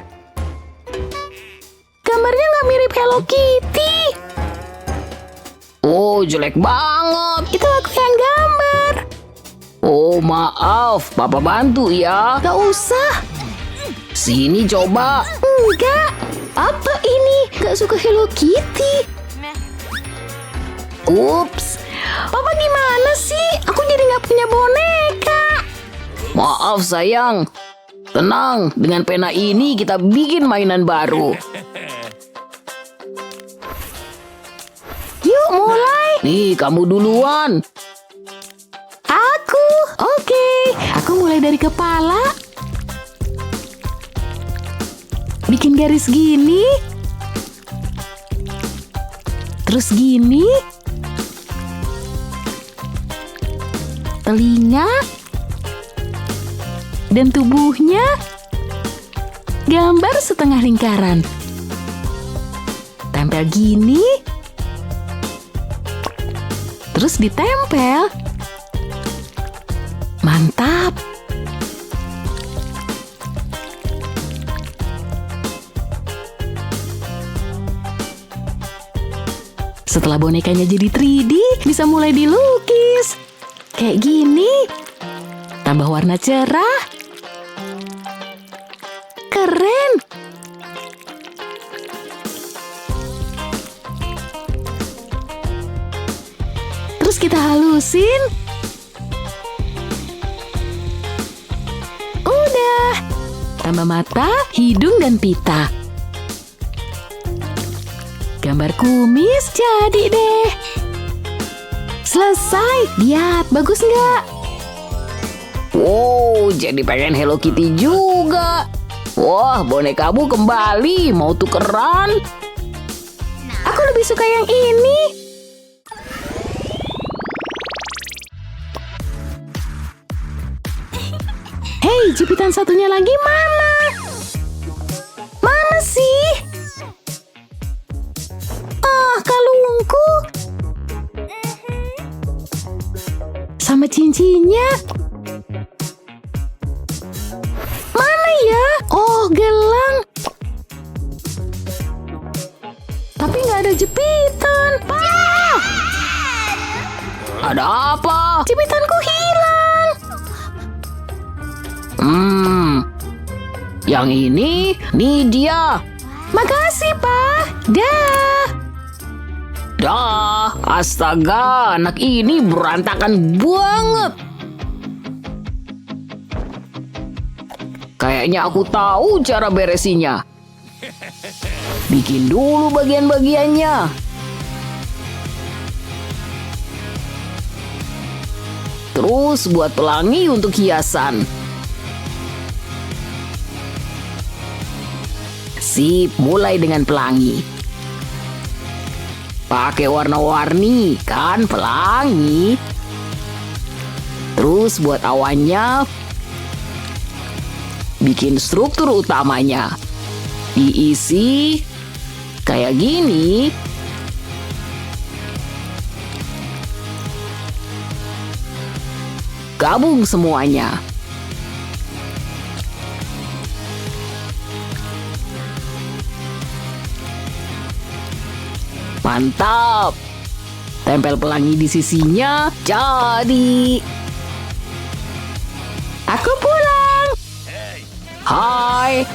Gambarnya nggak mirip Hello Kitty. Jelek banget. Itu aku yang gambar. Maaf, Papa bantu ya. Gak usah. Sini coba. Enggak. Apa ini? Gak suka Hello Kitty. Ups. Papa gimana sih? Aku jadi gak punya boneka. Maaf sayang. Tenang, dengan pena ini kita bikin mainan baru. Yuk mulai. Nih, kamu duluan. Aku. Oke. Aku mulai dari kepala. Bikin garis gini. Terus gini. Telinga. Dan tubuhnya. Gambar setengah lingkaran. Tempel gini. Terus ditempel. Mantap. Setelah bonekanya jadi 3D, bisa mulai dilukis. Kayak gini. Tambah warna cerah. Keren. Terus kita halusin. Udah. Tambah mata, hidung, dan pita. Gambar kumis jadi deh. Selesai. Lihat, bagus nggak? Wow, jadi pengen Hello Kitty juga. Wah, bonekamu kembali. Mau tukeran? Aku lebih suka yang ini. Hei, jepitan satunya lagi mana? Mana sih? Ah, kalungku. Sama cincinnya. Mana ya? Oh, gelang. Tapi nggak ada jepitan. Pak! Ada apa? Jepitanku hilang. Yang ini dia. Makasih, Pak. Dah. Dah, astaga, anak ini berantakan banget. Kayaknya aku tahu cara beresinnya. Bikin dulu bagian-bagiannya. Terus buat pelangi untuk hiasan. Sip, mulai dengan pelangi. Pakai warna-warni, kan pelangi. Terus buat awannya, bikin struktur utamanya. Diisi kayak gini. Gabung semuanya. Mantap. Tempel pelangi di sisinya. Jadi. Aku pulang. Hai.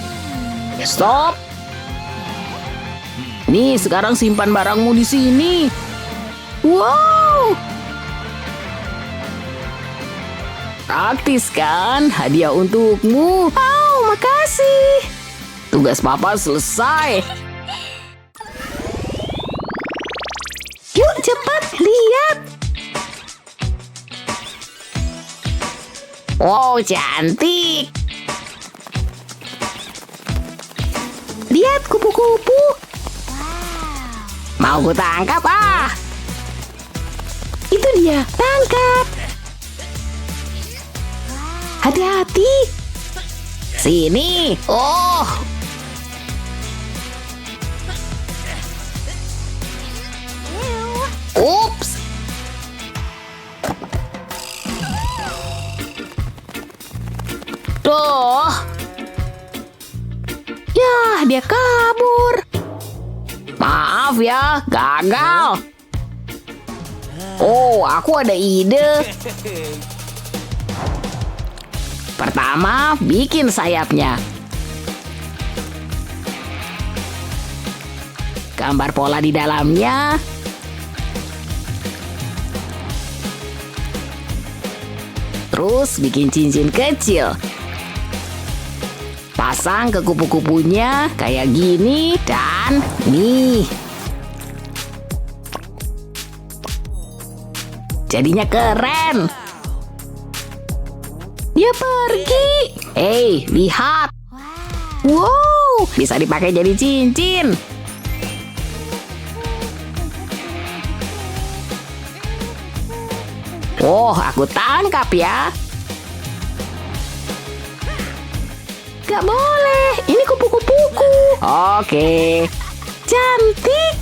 Stop. Nih, sekarang simpan barangmu di sini. Wow. Praktis kan? Hadiah untukmu. Oh, makasih. Tugas papa selesai. Yuk, cepat lihat. Wow, cantik. Lihat kupu-kupu. Mau ku tangkap ah. Itu dia, tangkap. Hati-hati. Sini. Oh. Ups. Duh. Yah, dia kabur. Maaf ya, gagal. Oh, aku ada ide. Pertama, bikin sayapnya. Gambar pola di dalamnya. Terus bikin cincin kecil. Pasang ke kupu-kupunya kayak gini dan nih. Jadinya keren. Dia pergi. Hei, lihat. Wow. Bisa dipakai jadi cincin. Oh, aku tangkap ya. Gak boleh. Ini kupu-kupuku. Oke. Cantik.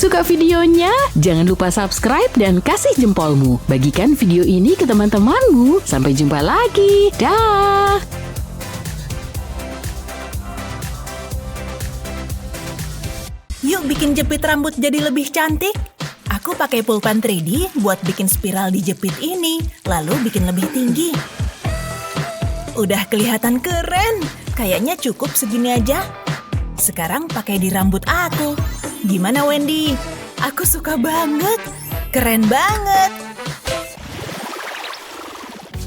suka videonya? Jangan lupa subscribe dan kasih jempolmu. Bagikan video ini ke teman-temanmu. Sampai jumpa lagi. Dah. Yuk bikin jepit rambut jadi lebih cantik. Aku pakai pulpen 3D buat bikin spiral di jepit ini, lalu bikin lebih tinggi. Udah kelihatan keren. Kayaknya cukup segini aja. Sekarang pakai di rambut aku. Gimana Wendy? Aku suka banget. Keren banget.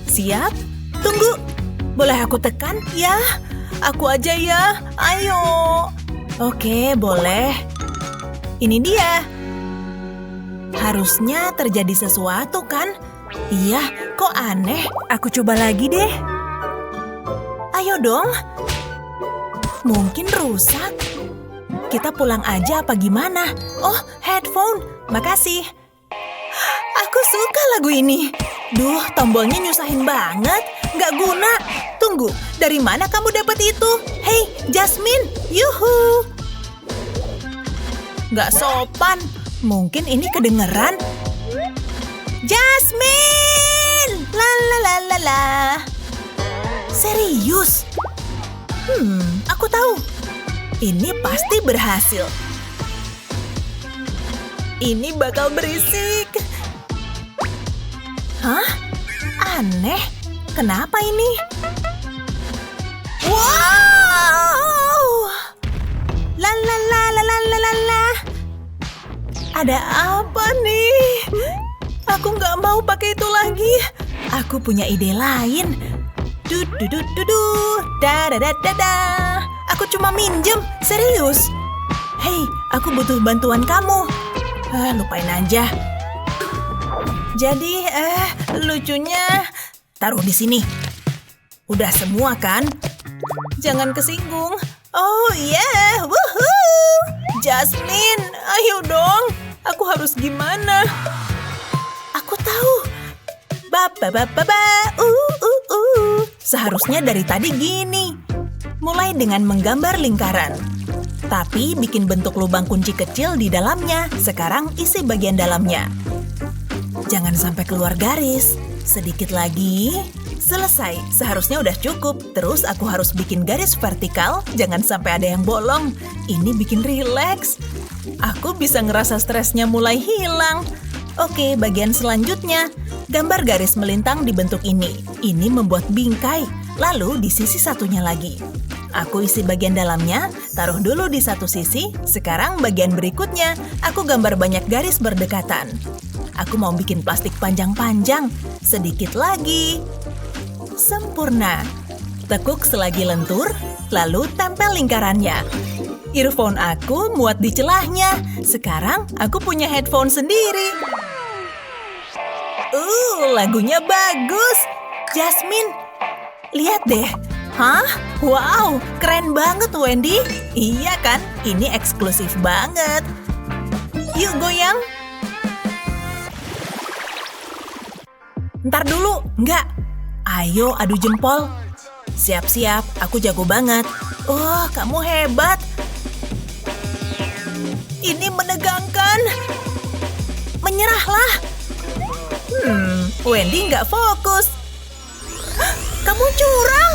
Siap? Tunggu. Boleh aku tekan? Ya, aku aja ya. Ayo. Oke, boleh. Ini dia. Harusnya terjadi sesuatu kan? Iya, kok aneh? Aku coba lagi deh. Ayo dong. Mungkin rusak. Kita pulang aja apa gimana? Oh, headphone. Makasih. Aku suka lagu ini. Duh, tombolnya nyusahin banget. Nggak guna. Tunggu, dari mana kamu dapat itu? Hey, Jasmine. Yuhu. Nggak sopan. Mungkin ini kedengeran. Jasmine! La la la la la. Serius? Aku tahu. Ini pasti berhasil. Ini bakal berisik. Hah? Aneh. Kenapa ini? Wow! La la la la la la la la. Ada apa nih? Aku nggak mau pakai itu lagi. Aku punya ide lain. Du, da da da da da. Aku cuma minjem, serius. Hei, aku butuh bantuan kamu. Lupain aja. Jadi, lucunya taruh di sini. Udah semua kan? Jangan kesinggung. Oh yeah, woohoo! Jasmine, ayo dong. Aku harus gimana? Aku tahu. Ba. Seharusnya dari tadi gini. Mulai dengan menggambar lingkaran. Tapi bikin bentuk lubang kunci kecil di dalamnya. Sekarang isi bagian dalamnya. Jangan sampai keluar garis. Sedikit lagi. Selesai. Seharusnya udah cukup. Terus aku harus bikin garis vertikal. Jangan sampai ada yang bolong. Ini bikin rileks. Aku bisa ngerasa stresnya mulai hilang. Oke, bagian selanjutnya. Gambar garis melintang di bentuk ini. Ini membuat bingkai. Lalu di sisi satunya lagi. Aku isi bagian dalamnya, taruh dulu di satu sisi. Sekarang bagian berikutnya, aku gambar banyak garis berdekatan. Aku mau bikin plastik panjang-panjang. Sedikit lagi. Sempurna. Tekuk selagi lentur, lalu tempel lingkarannya. Earphone aku muat di celahnya. Sekarang aku punya headphone sendiri. Lagunya bagus. Jasmine, lihat deh. Hah? Wow, keren banget Wendy. Iya kan? Ini eksklusif banget. Yuk goyang. Ntar dulu, enggak. Ayo adu jempol. Siap-siap, aku jago banget. Oh, kamu hebat. Ini menegangkan. Menyerahlah. Wendy nggak fokus. Kamu curang.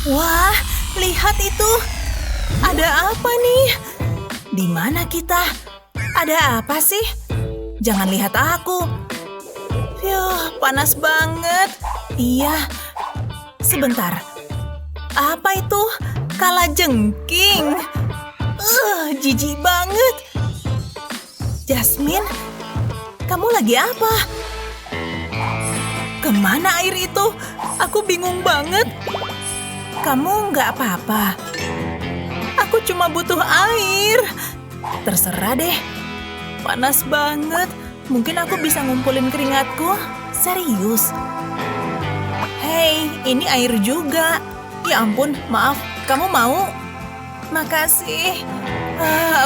Wah, lihat itu. Ada apa nih? Di mana kita? Ada apa sih? Jangan lihat aku. Panas banget. Iya. Sebentar. Apa itu? Kalajengking. Jijik banget. Jasmine, kamu lagi apa? Kemana air itu? Aku bingung banget. Kamu nggak apa-apa? Aku cuma butuh air. Terserah deh. Panas banget. Mungkin aku bisa ngumpulin keringatku. Serius. Hei, ini air juga. Ya ampun, maaf. Kamu mau? Makasih.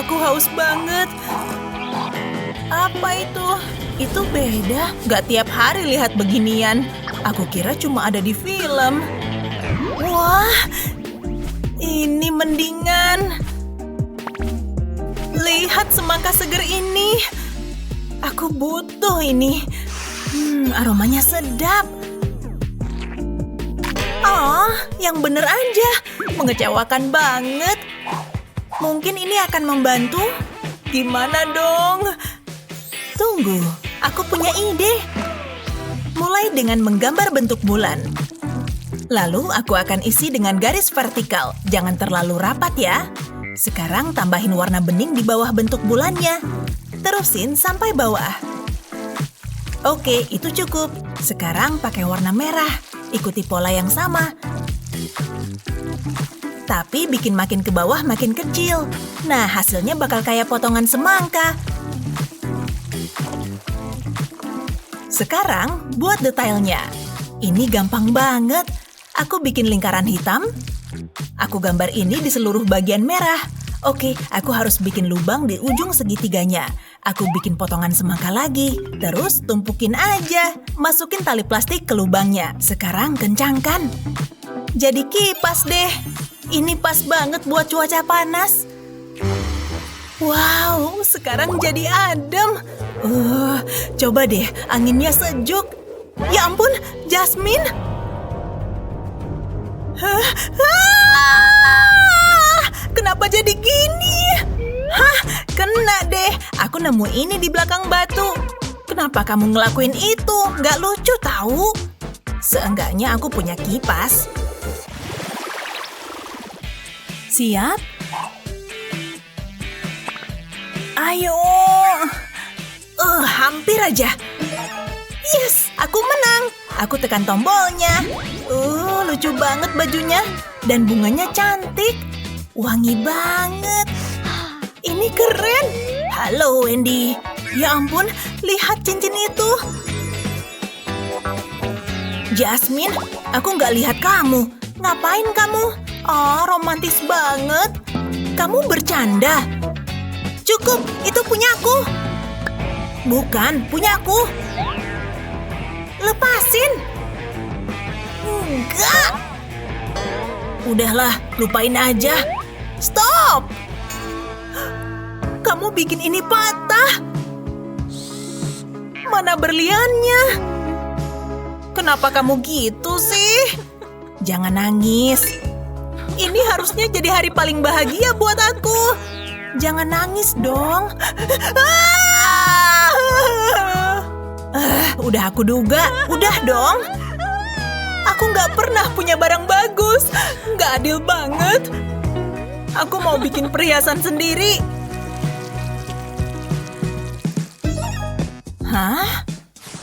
Aku haus banget. Apa itu? Itu beda. Gak tiap hari lihat beginian. Aku kira cuma ada di film. Wah, ini mendingan. Lihat semangka seger ini. Aku butuh ini. Aromanya sedap. Oh, yang bener aja. Mengecewakan banget. Mungkin ini akan membantu. Gimana dong? Tunggu, aku punya ide. Mulai dengan menggambar bentuk bulan. Lalu aku akan isi dengan garis vertikal. Jangan terlalu rapat ya. Sekarang tambahin warna bening di bawah bentuk bulannya. Terusin sampai bawah. Oke, itu cukup. Sekarang pakai warna merah. Ikuti pola yang sama. Tapi bikin makin ke bawah makin kecil. Nah, hasilnya bakal kayak potongan semangka. Sekarang, buat detailnya. Ini gampang banget. Aku bikin lingkaran hitam. Aku gambar ini di seluruh bagian merah. Oke, aku harus bikin lubang di ujung segitiganya. Aku bikin potongan semangka lagi. Terus tumpukin aja. Masukin tali plastik ke lubangnya. Sekarang kencangkan. Jadi kipas deh. Ini pas banget buat cuaca panas. Wow, sekarang jadi adem. Coba deh, anginnya sejuk. Ya ampun, Jasmine. Kenapa jadi gini? Kena deh. Aku nemu ini di belakang batu. Kenapa kamu ngelakuin itu? Nggak lucu tahu. Seenggaknya aku punya kipas. Siap? Ayo. Hampir aja. Yes, aku menang. Aku tekan tombolnya. Lucu banget bajunya. Dan bunganya cantik. Wangi banget. Ini keren. Halo, Wendy. Ya ampun, lihat cincin itu. Jasmine, aku nggak lihat kamu. Ngapain kamu? Oh, romantis banget. Kamu bercanda. Cukup, itu punyaku. Bukan, punyaku. Lepasin. Enggak. Udahlah, lupain aja. Stop. Kamu bikin ini patah. Mana berliannya? Kenapa kamu gitu sih? Jangan nangis. Ini harusnya jadi hari paling bahagia buat aku. Jangan nangis dong. Udah aku duga. Udah dong. Aku nggak pernah punya barang bagus. Nggak adil banget. Aku mau bikin perhiasan sendiri. Hah?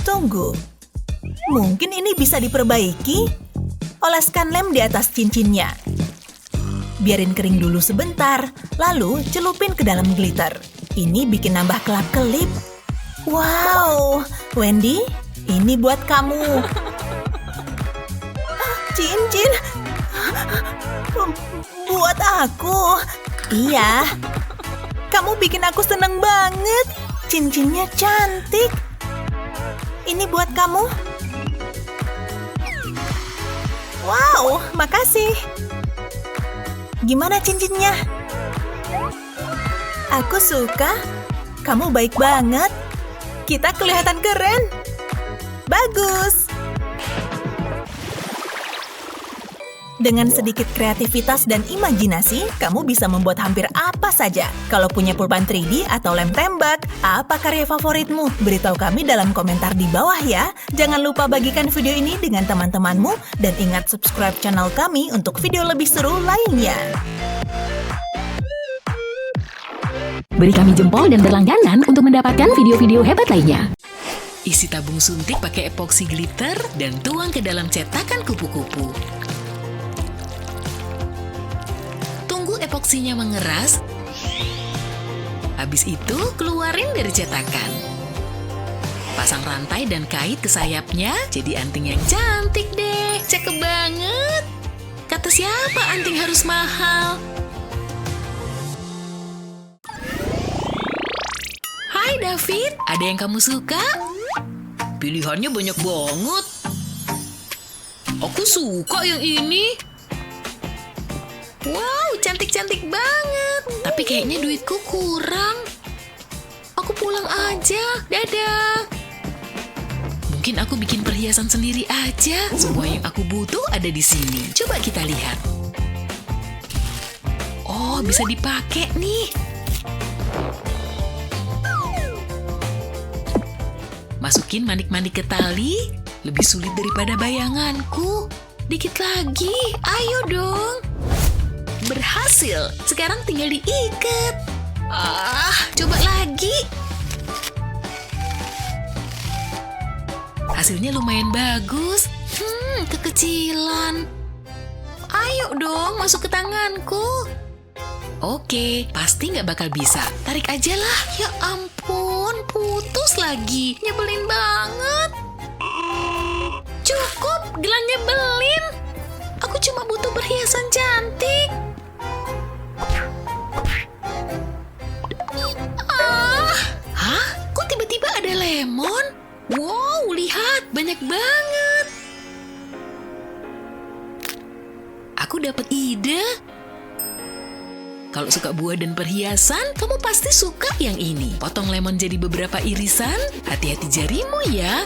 Tunggu. Mungkin ini bisa diperbaiki. Oleskan lem di atas cincinnya. Biarin kering dulu sebentar, lalu celupin ke dalam glitter. Ini bikin nambah kelap-kelip. Wow, Wendy, ini buat kamu. Cincin? Buat aku? Iya. Kamu bikin aku seneng banget. Cincinnya cantik. Ini buat kamu. Wow, makasih. Gimana cincinnya? Aku suka. Kamu baik banget. Kita kelihatan keren. Bagus. Dengan sedikit kreativitas dan imajinasi, kamu bisa membuat hampir apa saja. Kalau punya pulpen 3D atau lem tembak, apa karya favoritmu? Beritahu kami dalam komentar di bawah ya. Jangan lupa bagikan video ini dengan teman-temanmu, dan ingat subscribe channel kami untuk video lebih seru lainnya. Beri kami jempol dan berlangganan untuk mendapatkan video-video hebat lainnya. Isi tabung suntik pakai epoxy glitter dan tuang ke dalam cetakan kupu-kupu. Tunggu epoksinya mengeras. Habis itu, keluarin dari cetakan. Pasang rantai dan kait ke sayapnya, jadi anting yang cantik deh. Cakep banget. Kata siapa anting harus mahal? Hai David, ada yang kamu suka? Pilihannya banyak banget. Aku suka yang ini. Wow, cantik cantik-cantik banget. Tapi kayaknya duitku kurang. Aku pulang aja. Dadah. Mungkin aku bikin perhiasan sendiri aja. Semua yang aku butuh ada di sini. Coba kita lihat. Oh, bisa dipakai nih. Masukin manik-manik ke tali. Lebih sulit daripada bayanganku. Dikit lagi. Ayo dong. Berhasil. Sekarang tinggal diikat. Coba lagi. Hasilnya lumayan bagus. Kekecilan. Ayo dong, masuk ke tanganku. Oke, pasti nggak bakal bisa. Tarik aja lah. Ya ampun, putus lagi. Nyebelin banget. Cukup, Glenn nyebelin. Aku cuma butuh perhiasan cantik. Hah? Kok tiba-tiba ada lemon? Wow, lihat, banyak banget. Aku dapat ide. Kalau suka buah dan perhiasan, kamu pasti suka yang ini. Potong lemon jadi beberapa irisan. Hati-hati jarimu ya.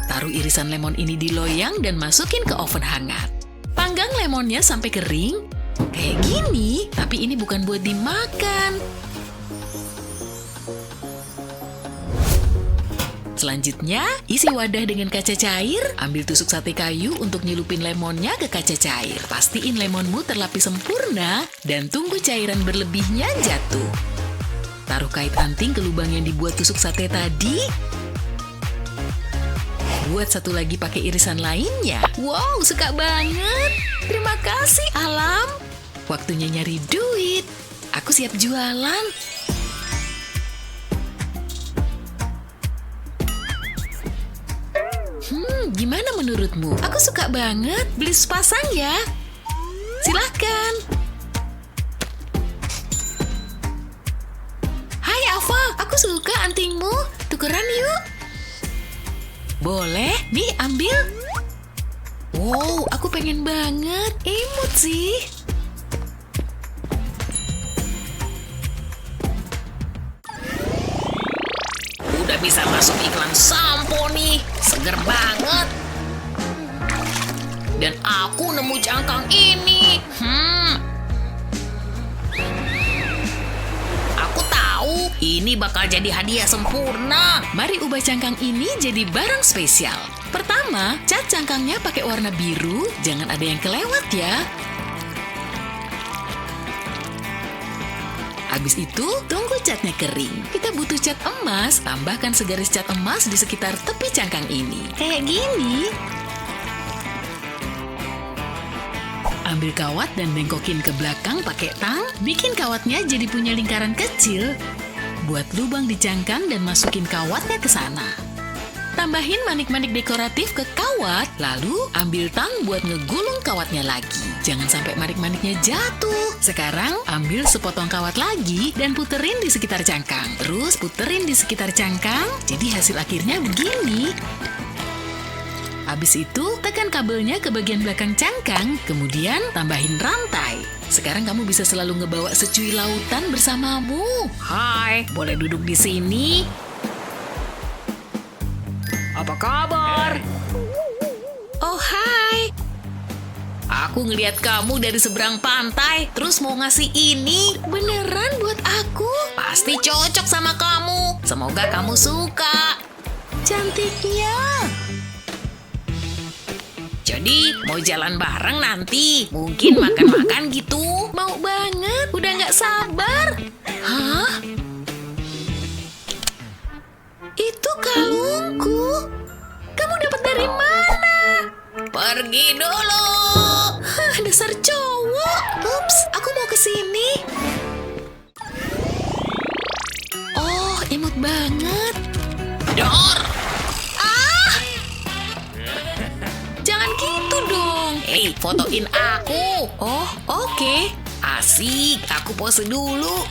Taruh irisan lemon ini di loyang dan masukin ke oven hangat. Panggang lemonnya sampai kering. Kayak gini, tapi ini bukan buat dimakan. Selanjutnya, isi wadah dengan kaca cair. Ambil tusuk sate kayu untuk nyelupin lemonnya ke kaca cair. Pastiin lemonmu terlapis sempurna dan tunggu cairan berlebihnya jatuh. Taruh kait anting ke lubang yang dibuat tusuk sate tadi. Buat satu lagi pakai irisan lainnya. Wow, suka banget. Terima kasih, alam. Waktunya nyari duit. Aku siap jualan. Gimana menurutmu? Aku suka banget. Beli sepasang ya. Silahkan. Hai Ava, aku suka antingmu. Tukeran yuk. Boleh, nih ambil. Wow, aku pengen banget. Imut sih. Udah bisa masuk iklan sampo nih. Seger banget. Dan aku nemu cangkang ini. Aku tahu ini bakal jadi hadiah sempurna. Mari ubah cangkang ini jadi barang spesial. Pertama, cat cangkangnya pakai warna biru. Jangan ada yang kelewat ya. Habis itu, tunggu catnya kering. Kita butuh cat emas, tambahkan segaris cat emas di sekitar tepi cangkang ini. Kayak gini. Ambil kawat dan bengkokin ke belakang pakai tang. Bikin kawatnya jadi punya lingkaran kecil. Buat lubang di cangkang dan masukin kawatnya ke sana. Tambahin manik-manik dekoratif ke kawat, lalu ambil tang buat ngegulung kawatnya lagi. Jangan sampai manik-maniknya jatuh. Sekarang ambil sepotong kawat lagi dan puterin di sekitar cangkang. Terus puterin di sekitar cangkang, jadi hasil akhirnya begini. Habis itu, tekan kabelnya ke bagian belakang cangkang, kemudian tambahin rantai. Sekarang kamu bisa selalu ngebawa secuil lautan bersamamu. Hai, boleh duduk di sini? Apa kabar? Oh, hai. Aku ngeliat kamu dari seberang pantai, terus mau ngasih ini. Beneran buat aku? Pasti cocok sama kamu. Semoga kamu suka. Cantiknya. Jadi, mau jalan bareng nanti? Mungkin makan-makan gitu? Mau banget, udah nggak sabar. Hah? Itu kalungku. Kamu dapat dari mana? Pergi dulu. Dasar cowok. Ups, aku mau ke sini. Oh, imut banget. Dor. Jangan gitu dong. Hei, fotoin aku. Oh, oke. Asik, aku pose dulu.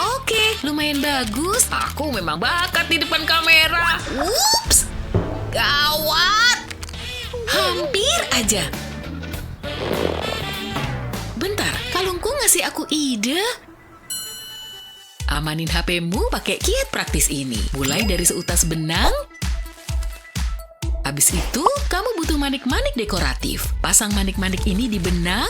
Oke, lumayan bagus. Aku memang bakat di depan kamera. Ups, gawat. Hampir aja. Bentar, kalau ngasih aku ide. Amanin HP-mu pakai kit praktis ini. Mulai dari seutas benang. Habis itu, kamu butuh manik-manik dekoratif. Pasang manik-manik ini di benang.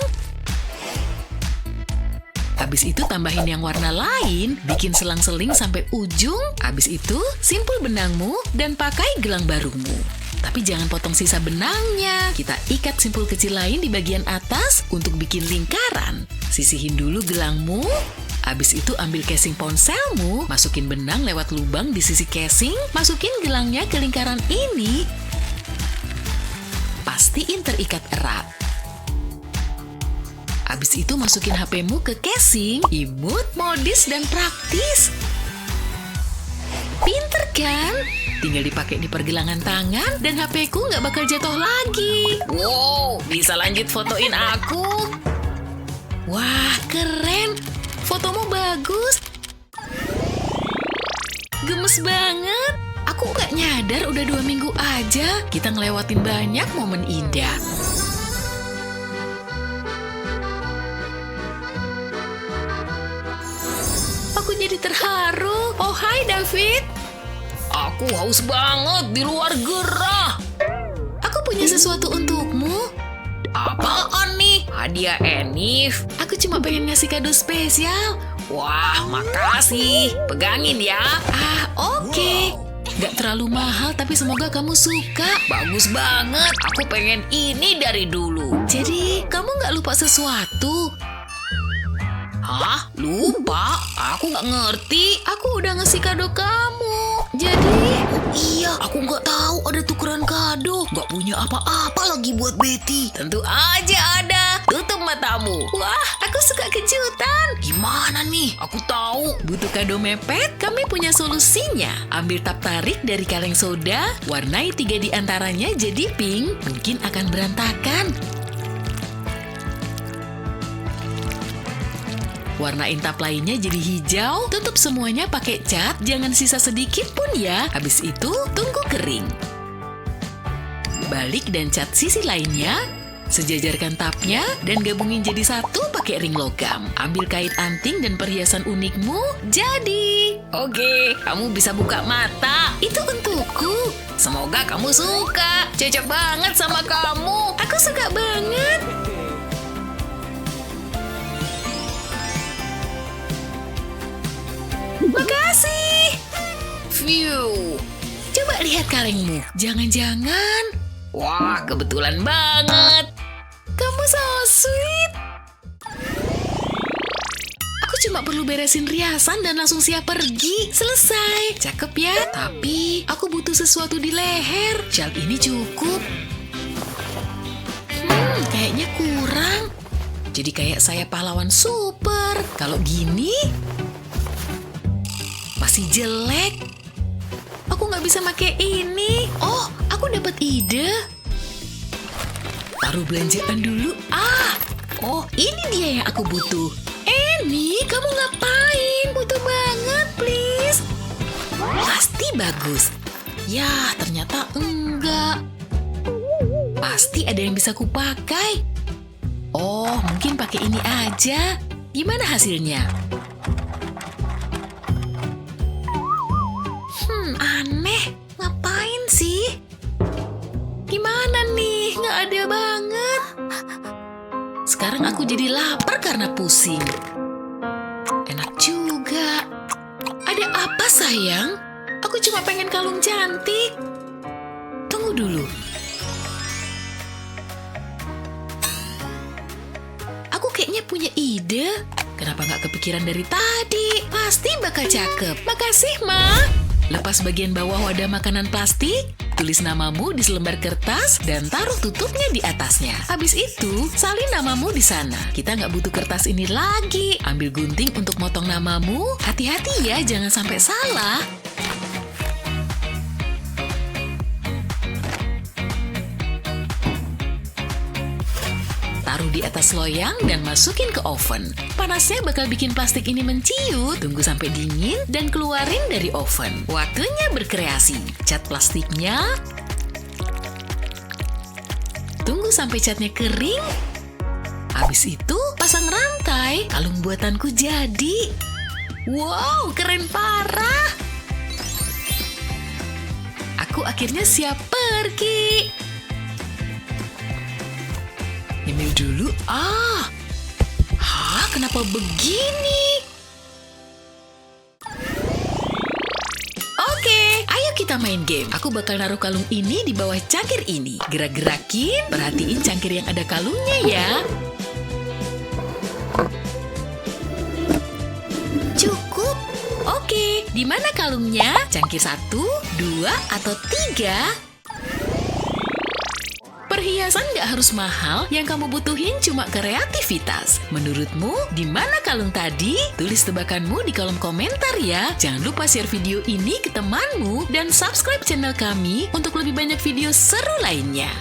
Habis itu tambahin yang warna lain, bikin selang-seling sampai ujung. Habis itu, simpul benangmu dan pakai gelang barumu. Tapi jangan potong sisa benangnya. Kita ikat simpul kecil lain di bagian atas untuk bikin lingkaran. Sisihin dulu gelangmu. Habis itu ambil casing ponselmu, masukin benang lewat lubang di sisi casing, masukin gelangnya ke lingkaran ini. Pastiin terikat erat. Habis itu masukin HP-mu ke casing, imut, modis, dan praktis. Pinter kan? Tinggal dipakai di pergelangan tangan dan HP-ku nggak bakal jatuh lagi. Wow, bisa lanjut fotoin aku. Wah, keren. Fotomu bagus. Gemes banget. Aku nggak nyadar udah 2 minggu aja kita ngelewatin banyak momen indah. Aku jadi terharu. Oh, hai David. Aku haus banget di luar gerah. Aku punya sesuatu untukmu. Apaan nih? Hadiah Enif? Aku cuma pengen ngasih kado spesial. Wah, makasih. Pegangin ya. Oke. Nggak terlalu mahal, tapi semoga kamu suka. Bagus banget. Aku pengen ini dari dulu. Jadi, kamu nggak lupa sesuatu? Hah? Lupa? Aku nggak ngerti. Aku udah ngasih kado kamu. Jadi, Iya, aku nggak tahu ada tukeran kado. Nggak punya apa-apa lagi buat Betty. Tentu aja ada. Tutup matamu. wah, aku suka kejutan. Gimana nih? Aku tahu. Butuh kado mepet? Kami punya solusinya. Ambil tap tarik dari kaleng soda, warnai 3 di antaranya jadi pink. Mungkin akan berantakan. Warnain tap lainnya jadi hijau. Tutup semuanya pakai cat. Jangan sisa sedikit pun ya. Habis itu, tunggu kering. Balik dan cat sisi lainnya. Sejajarkan tapnya dan gabungin jadi satu pakai ring logam. Ambil kait anting dan perhiasan unikmu. Jadi. Oke, kamu bisa buka mata. Itu untukku. Semoga kamu suka. Cocok banget sama kamu. Aku suka banget. Makasih. Phew. Coba lihat kalengmu. Jangan-jangan Wah, kebetulan banget. kamu so sweet. Aku cuma perlu beresin riasan dan langsung siap pergi. Selesai. Cakep ya. Tapi aku butuh sesuatu di leher. Shawl ini cukup. Kayaknya kurang. Jadi kayak saya pahlawan super. Kalau gini masih jelek. Aku nggak bisa pakai ini. Oh, aku dapat ide. Taruh belanjaan dulu. Oh, ini dia yang aku butuh. Annie, kamu ngapain? Butuh banget, please. Pasti bagus. Ya, ternyata enggak. Pasti ada yang bisa kupakai. Oh, mungkin pakai ini aja. Gimana hasilnya? Aneh. Ngapain sih? Gimana nih? Nggak ada banget. Sekarang aku jadi lapar karena pusing. Enak juga. Ada apa, sayang? Aku cuma pengen kalung cantik. Tunggu dulu. Aku kayaknya punya ide. Kenapa nggak kepikiran dari tadi? Pasti bakal cakep. Makasih, Ma. Lepas bagian bawah wadah makanan plastik, tulis namamu di selembar kertas, dan taruh tutupnya di atasnya. Habis itu, salin namamu di sana. Kita nggak butuh kertas ini lagi. Ambil gunting untuk motong namamu. Hati-hati ya, jangan sampai salah. Taruh di atas loyang dan masukin ke oven. Panasnya bakal bikin plastik ini menciut. Tunggu sampai dingin dan keluarin dari oven. Waktunya berkreasi. Cat plastiknya. Tunggu sampai catnya kering. Habis itu, pasang rantai, kalung buatanku jadi. Wow, keren parah. Aku akhirnya siap pergi. Nyemil dulu. Kenapa begini? Oke, ayo kita main game. Aku bakal naruh kalung ini di bawah cangkir ini. Gerak-gerakin, perhatiin cangkir yang ada kalungnya ya. Cukup. Oke, di mana kalungnya? Cangkir 1, 2, atau 3? Perhiasan nggak harus mahal, yang kamu butuhin cuma kreativitas. Menurutmu, di mana kalung tadi? Tulis tebakanmu di kolom komentar ya. Jangan lupa share video ini ke temanmu dan subscribe channel kami untuk lebih banyak video seru lainnya.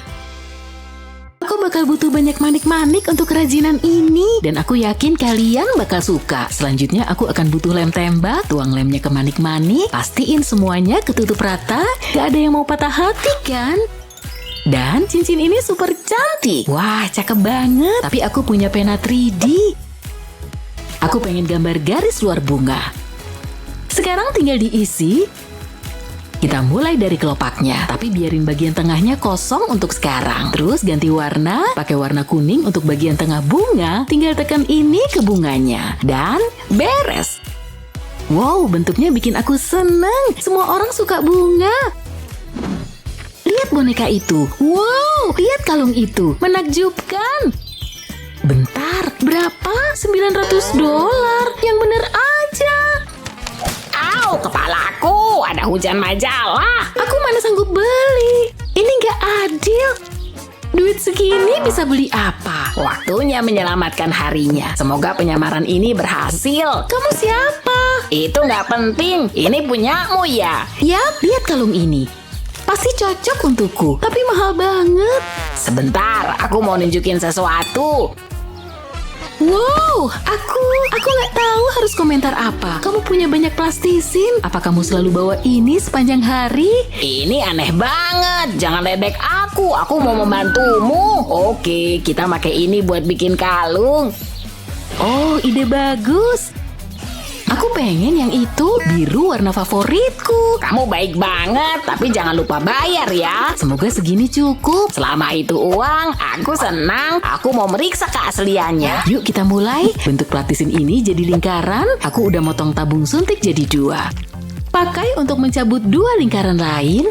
Aku bakal butuh banyak manik-manik untuk kerajinan ini, dan aku yakin kalian bakal suka. Selanjutnya aku akan butuh lem tembak, tuang lemnya ke manik-manik, pastiin semuanya ketutup rata, gak ada yang mau patah hati kan? Dan cincin ini super cantik. Wah, cakep banget. Tapi aku punya pena 3D. Aku pengen gambar garis luar bunga. Sekarang tinggal diisi. Kita mulai dari kelopaknya, tapi biarin bagian tengahnya kosong untuk sekarang. Terus ganti warna, pakai warna kuning untuk bagian tengah bunga. Tinggal tekan ini ke bunganya. Dan beres. Wow, bentuknya bikin aku seneng. Semua orang suka bunga. Lihat boneka itu. Wow, lihat kalung itu. Menakjubkan. Bentar, berapa? $900. Yang bener aja. Au, kepalaku, ada hujan majalah. Aku mana sanggup beli. Ini nggak adil. Duit segini bisa beli apa? Waktunya menyelamatkan harinya. Semoga penyamaran ini berhasil. Kamu siapa? Itu nggak penting. Ini punyamu ya. Yap, lihat kalung ini. Pasti cocok untukku, tapi mahal banget. Sebentar, aku mau nunjukin sesuatu. Wow, aku nggak tahu harus komentar apa. Kamu punya banyak plastisin. Apa kamu selalu bawa ini sepanjang hari? Ini aneh banget. Jangan ledek aku. Aku mau membantumu. Oke, kita pakai ini buat bikin kalung. Oh, ide bagus. Aku pengen yang itu, biru warna favoritku. Kamu baik banget, tapi jangan lupa bayar ya. Semoga segini cukup. Selama itu uang, aku senang. Aku mau meriksa keasliannya. Yuk kita mulai. Bentuk plastisin ini jadi lingkaran. Aku udah motong tabung suntik jadi 2. Pakai untuk mencabut 2 lingkaran lain.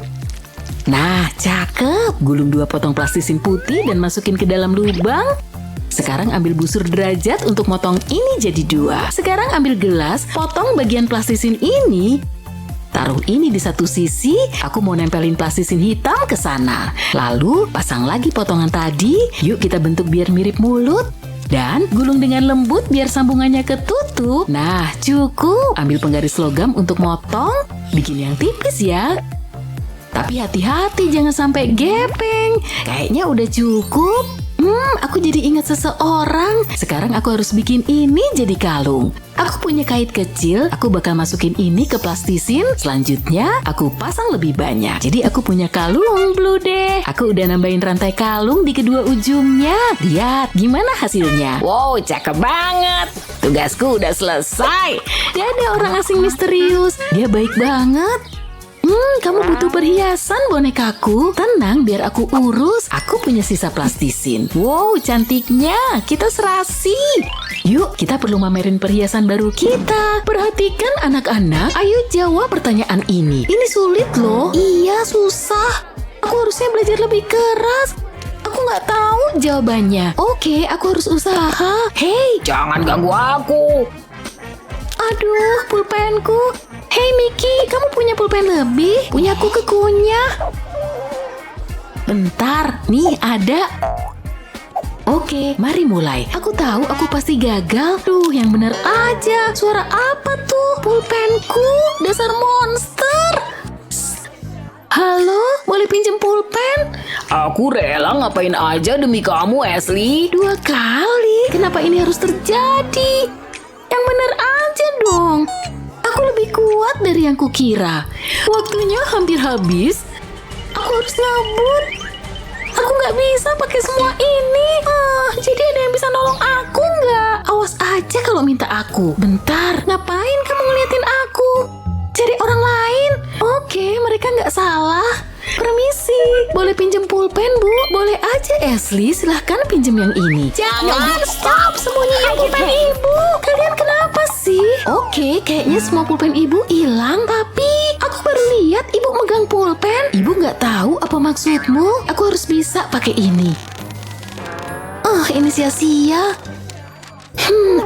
Nah, cakep. Gulung 2 potong plastisin putih dan masukin ke dalam lubang. Sekarang ambil busur derajat untuk motong ini jadi 2. Sekarang ambil gelas, potong bagian plastisin ini. Taruh ini di satu sisi, aku mau nempelin plastisin hitam ke sana. Lalu pasang lagi potongan tadi, yuk kita bentuk biar mirip mulut. Dan gulung dengan lembut biar sambungannya ketutup. Nah, cukup. Ambil penggaris logam untuk motong, bikin yang tipis ya. Tapi hati-hati jangan sampai gepeng. Kayaknya udah cukup. Aku jadi ingat seseorang. Sekarang aku harus bikin ini jadi kalung. Aku punya kait kecil, aku bakal masukin ini ke plastisin. Selanjutnya, aku pasang lebih banyak. Jadi aku punya kalung blue deh. Aku udah nambahin rantai kalung di kedua ujungnya. Lihat, gimana hasilnya? Wow, cakep banget. Tugasku udah selesai. Dia ada orang asing misterius. Dia baik banget. Kamu butuh perhiasan bonekaku? Tenang, biar aku urus. Aku punya sisa plastisin. Wow, cantiknya. Kita serasi. Yuk, kita perlu mamerin perhiasan baru kita. Perhatikan anak-anak. Ayo jawab pertanyaan ini. Ini sulit loh. Iya, susah. Aku harusnya belajar lebih keras. Aku nggak tahu jawabannya. Oke, aku harus usaha. Hei, Jangan ganggu aku. aduh, pulpenku. Hei Miki, kamu punya pulpen lebih? Punyaku kekunyah. Bentar, nih ada. Oke, mari mulai. Aku tahu aku pasti gagal. Duh, yang bener aja. Suara apa tuh? Pulpenku, dasar monster. Halo, boleh pinjem pulpen? Aku rela ngapain aja demi kamu, Ashley. 2 kali. Kenapa ini harus terjadi? Yang bener aja dong. Aku lebih kuat dari yang kukira. Waktunya hampir habis. Aku harus ngebut. Aku nggak bisa pakai semua ini. Jadi ada yang bisa nolong aku nggak? Awas aja kalau minta aku. Bentar, ngapain kamu ngeliatin aku? Cari orang lain? Oke, mereka nggak salah. Permisi, boleh pinjem pulpen, Bu? Boleh aja, Ashley. Silahkan pinjem yang ini. Jangan, stop! Sembunyiin pulpen Ibu. Kalian kenapa sih? Oke, kayaknya semua pulpen Ibu hilang. Tapi aku baru lihat Ibu megang pulpen. Ibu nggak tahu apa maksudmu. Aku harus bisa pakai ini. Ini sia-sia.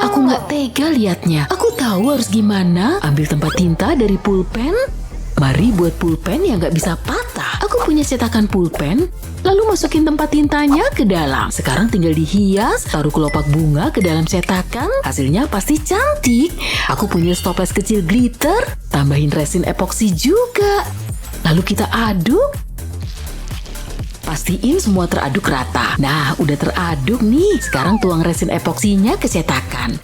Aku nggak tega liatnya. Aku tahu harus gimana. Ambil tempat tinta dari pulpen. Mari buat pulpen yang nggak bisa patah. Aku punya cetakan pulpen. Lalu masukin tempat tintanya ke dalam. Sekarang tinggal dihias. Taruh kelopak bunga ke dalam cetakan. Hasilnya pasti cantik. Aku punya stoples kecil glitter. Tambahin resin epoksi juga. Lalu kita aduk. Pastiin semua teraduk rata. Nah, udah teraduk nih. Sekarang tuang resin epoksinya ke cetakan.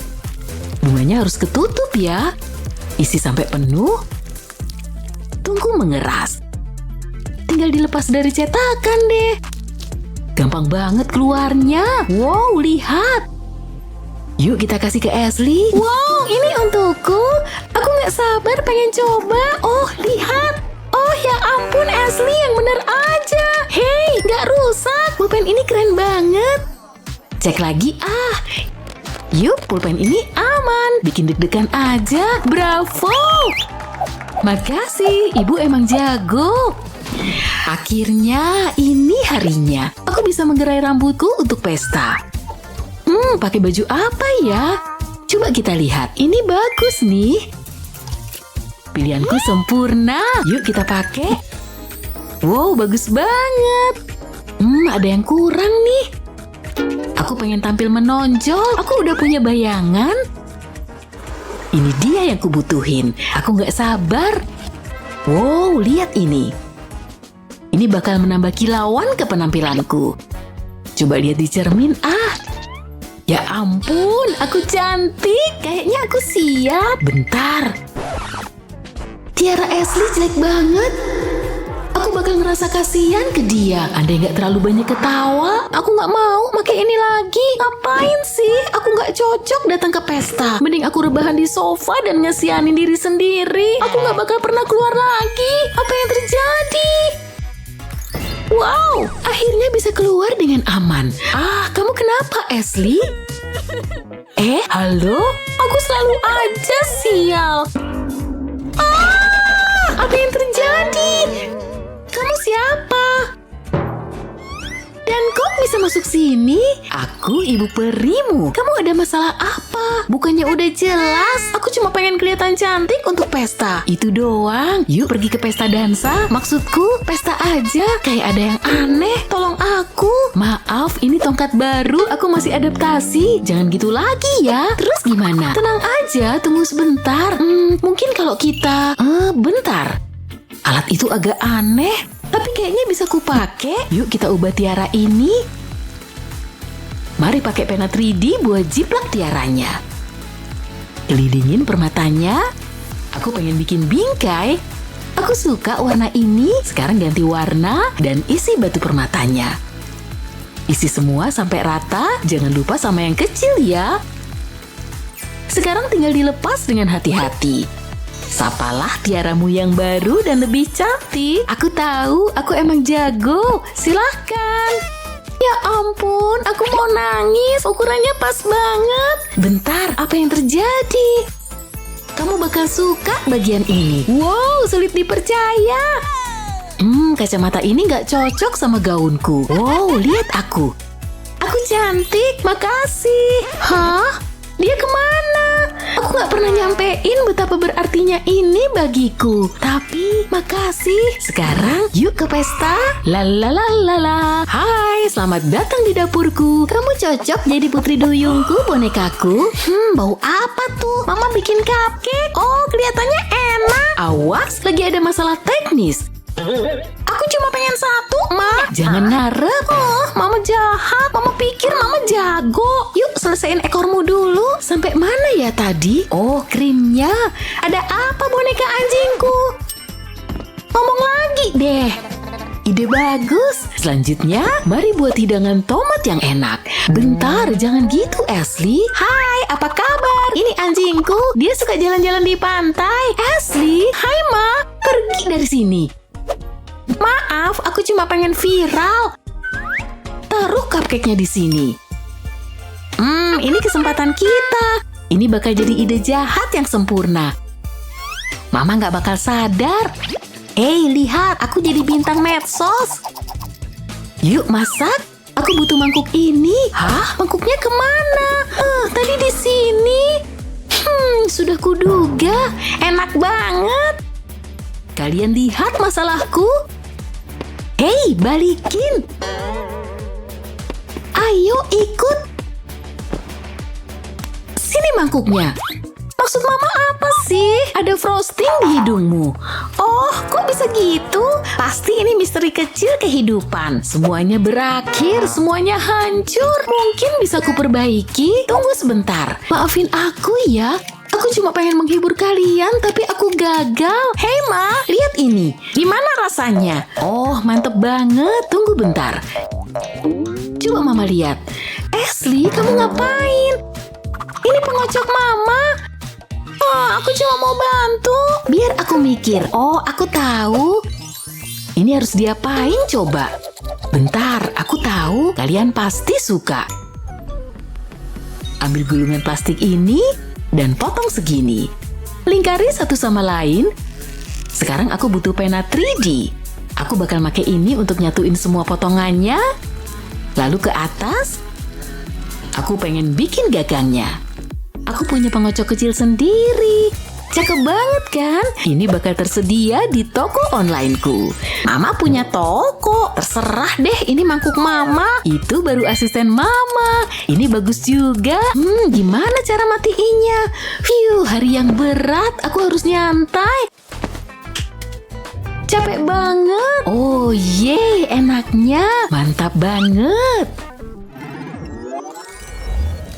Bunganya harus ketutup ya. Isi sampai penuh. Tunggu mengeras. Tinggal dilepas dari cetakan deh. Gampang banget keluarnya. Wow, lihat. Yuk kita kasih ke Ashley. Wow, ini untukku. Aku nggak sabar pengen coba. Oh, lihat. Oh, ya ampun, Ashley, yang bener aja. Hei, nggak rusak. Pulpen ini keren banget. Cek lagi Yuk, pulpen ini aman. Bikin deg-degan aja. Bravo. Makasih, Ibu emang jago. Akhirnya, ini harinya. Aku bisa menggerai rambutku untuk pesta. Pakai baju apa ya? Coba kita lihat. Ini bagus nih. Pilihanku sempurna. Yuk kita pakai. Wow, bagus banget. Ada yang kurang nih. Aku pengen tampil menonjol. Aku udah punya bayangan. Ini dia yang kubutuhin. Aku nggak sabar. Wow, lihat ini. Ini bakal menambah kilauan ke penampilanku. Coba lihat di cermin. Ya ampun, aku cantik. Kayaknya aku siap. Bentar. Tiara Ashley jelek banget. Aku bakal ngerasa kasihan ke dia. Andai nggak terlalu banyak ketawa. Aku nggak mau pakai ini lagi. Ngapain sih? Aku nggak cocok datang ke pesta. Mending aku rebahan di sofa dan ngesianin diri sendiri. Aku nggak bakal pernah keluar lagi. Apa yang terjadi? Wow, akhirnya bisa keluar dengan aman. Kamu kenapa, Ashley? Halo? Aku selalu aja sial. Apa yang terjadi? Kamu siapa? Dan kok bisa masuk sini? Aku ibu perimu. Kamu ada masalah apa? Bukannya udah jelas? Aku cuma pengen kelihatan cantik untuk pesta. Itu doang. Yuk pergi ke pesta dansa. Maksudku, pesta aja. Kayak ada yang aneh. Tolong aku. Maaf, ini tongkat baru. Aku masih adaptasi. Jangan gitu lagi ya. Terus gimana? Tenang aja, tunggu sebentar. Mungkin kalau kita... bentar. Alat itu agak aneh. Tapi kayaknya bisa kupake. Yuk kita ubah tiara ini. Mari pakai pena 3D buat jiplak tiaranya. Kelilingin permatanya. Aku pengen bikin bingkai. Aku suka warna ini. Sekarang ganti warna dan isi batu permatanya. Isi semua sampai rata. Jangan lupa sama yang kecil ya. Sekarang tinggal dilepas dengan hati-hati. Sapalah tiaramu yang baru dan lebih cantik. Aku tahu, aku emang jago. Silahkan. Ya ampun, aku mau nangis. Ukurannya pas banget. Bentar, apa yang terjadi? Kamu bakal suka bagian ini. Wow, sulit dipercaya. Kacamata ini nggak cocok sama gaunku. Wow, lihat aku. Aku cantik, makasih. Hah? Dia kemana? Aku gak pernah nyampein betapa berartinya ini bagiku. Tapi, makasih. Sekarang, yuk ke pesta. Lalalala. Hai, selamat datang di dapurku. Kamu cocok jadi putri duyungku, bonekaku. Bau apa tuh? Mama bikin cupcake. Oh, kelihatannya enak. Awas, lagi ada masalah teknis. Aku cuma pengen satu, Ma. Jangan ngarep. Mama jahat. Mama pikir Mama jago. Yuk, selesaiin ekormu dulu. Sampai mana ya tadi? Oh, krimnya. Ada apa boneka anjingku? Ngomong lagi deh. ide bagus. Selanjutnya, mari buat hidangan tomat yang enak. Bentar, jangan gitu, Ashley. Hai, apa kabar? Ini anjingku. Dia suka jalan-jalan di pantai. Ashley, hai Ma. Pergi dari sini. Maaf, aku cuma pengen viral. Taruh cupcake-nya di sini. Ini kesempatan kita. Ini bakal jadi ide jahat yang sempurna. Mama nggak bakal sadar. Lihat, aku jadi bintang medsos. Yuk masak. Aku butuh mangkuk ini. Hah? Mangkuknya kemana? Tadi di sini. Sudah kuduga. Enak banget. Kalian lihat masalahku? Hei, balikin. Ayo ikut. Sini mangkuknya. Maksud Mama apa sih? Ada frosting di hidungmu. Oh, kok bisa gitu? Pasti ini misteri kecil kehidupan. Semuanya berakhir, semuanya hancur. Mungkin bisa kuperbaiki. Tunggu sebentar. Maafin aku ya. Aku cuma pengen menghibur kalian, tapi aku gagal. Hei Ma, lihat ini. Gimana rasanya? Oh, mantep banget. Tunggu bentar. Coba Mama lihat. Ashley, kamu ngapain? Ini pengocok Mama. Aku cuma mau bantu. Biar aku mikir. Oh, aku tahu. Ini harus diapain coba? Bentar, aku tahu. Kalian pasti suka. Ambil gulungan plastik ini dan potong segini. Lingkari satu sama lain. Sekarang aku butuh pena 3D. Aku bakal pakai ini untuk nyatuin semua potongannya. Lalu ke atas. Aku pengen bikin gagangnya. Aku punya pengocok kecil sendiri. Cakep banget kan? Ini bakal tersedia di toko onlineku. Mama punya toko. Terserah deh, ini mangkuk Mama. Itu baru asisten Mama. Ini bagus juga. Gimana cara matiinnya? Hari yang berat. Aku harus nyantai. Capek banget. Oh yeay, enaknya. Mantap banget.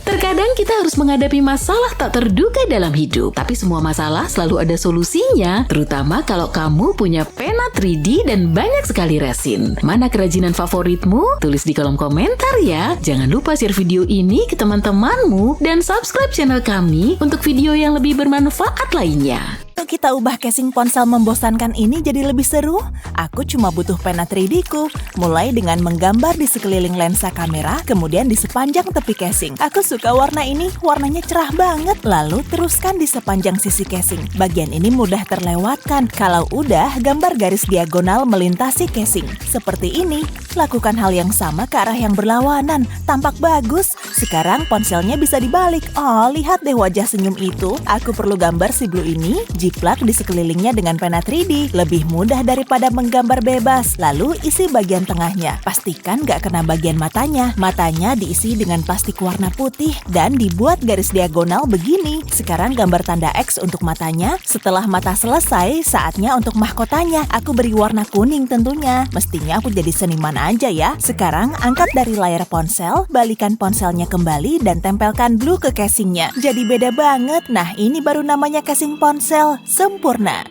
Terkadang kita harus menghadapi masalah tak terduga dalam hidup. Tapi semua masalah selalu ada solusinya. Terutama kalau kamu punya pena 3D dan banyak sekali resin. Mana kerajinan favoritmu? Tulis di kolom komentar ya. Jangan lupa share video ini ke teman-temanmu. Dan subscribe channel kami untuk video yang lebih bermanfaat lainnya. Untuk kita ubah casing ponsel membosankan ini jadi lebih seru, aku cuma butuh pena 3D-ku. Mulai dengan menggambar di sekeliling lensa kamera, kemudian di sepanjang tepi casing. Aku suka warna ini, warnanya cerah banget. Lalu teruskan di sepanjang sisi casing. Bagian ini mudah terlewatkan. Kalau udah, gambar garis diagonal melintasi casing. Seperti ini. Lakukan hal yang sama ke arah yang berlawanan. Tampak bagus. Sekarang ponselnya bisa dibalik. Oh, lihat deh wajah senyum itu. Aku perlu gambar si Blue ini, jiplak di sekelilingnya dengan pena 3D. Lebih mudah daripada menggambar bebas. Lalu isi bagian tengahnya. Pastikan gak kena bagian matanya. Matanya diisi dengan plastik warna putih dan dibuat garis diagonal begini. Sekarang gambar tanda X untuk matanya. Setelah mata selesai, saatnya untuk mahkotanya. Aku beri warna kuning tentunya. Mestinya aku jadi seniman aja ya. Sekarang angkat dari layar ponsel, balikan ponselnya kembali dan tempelkan blue ke casingnya. Jadi beda banget. Nah, ini baru namanya casing ponsel sempurna.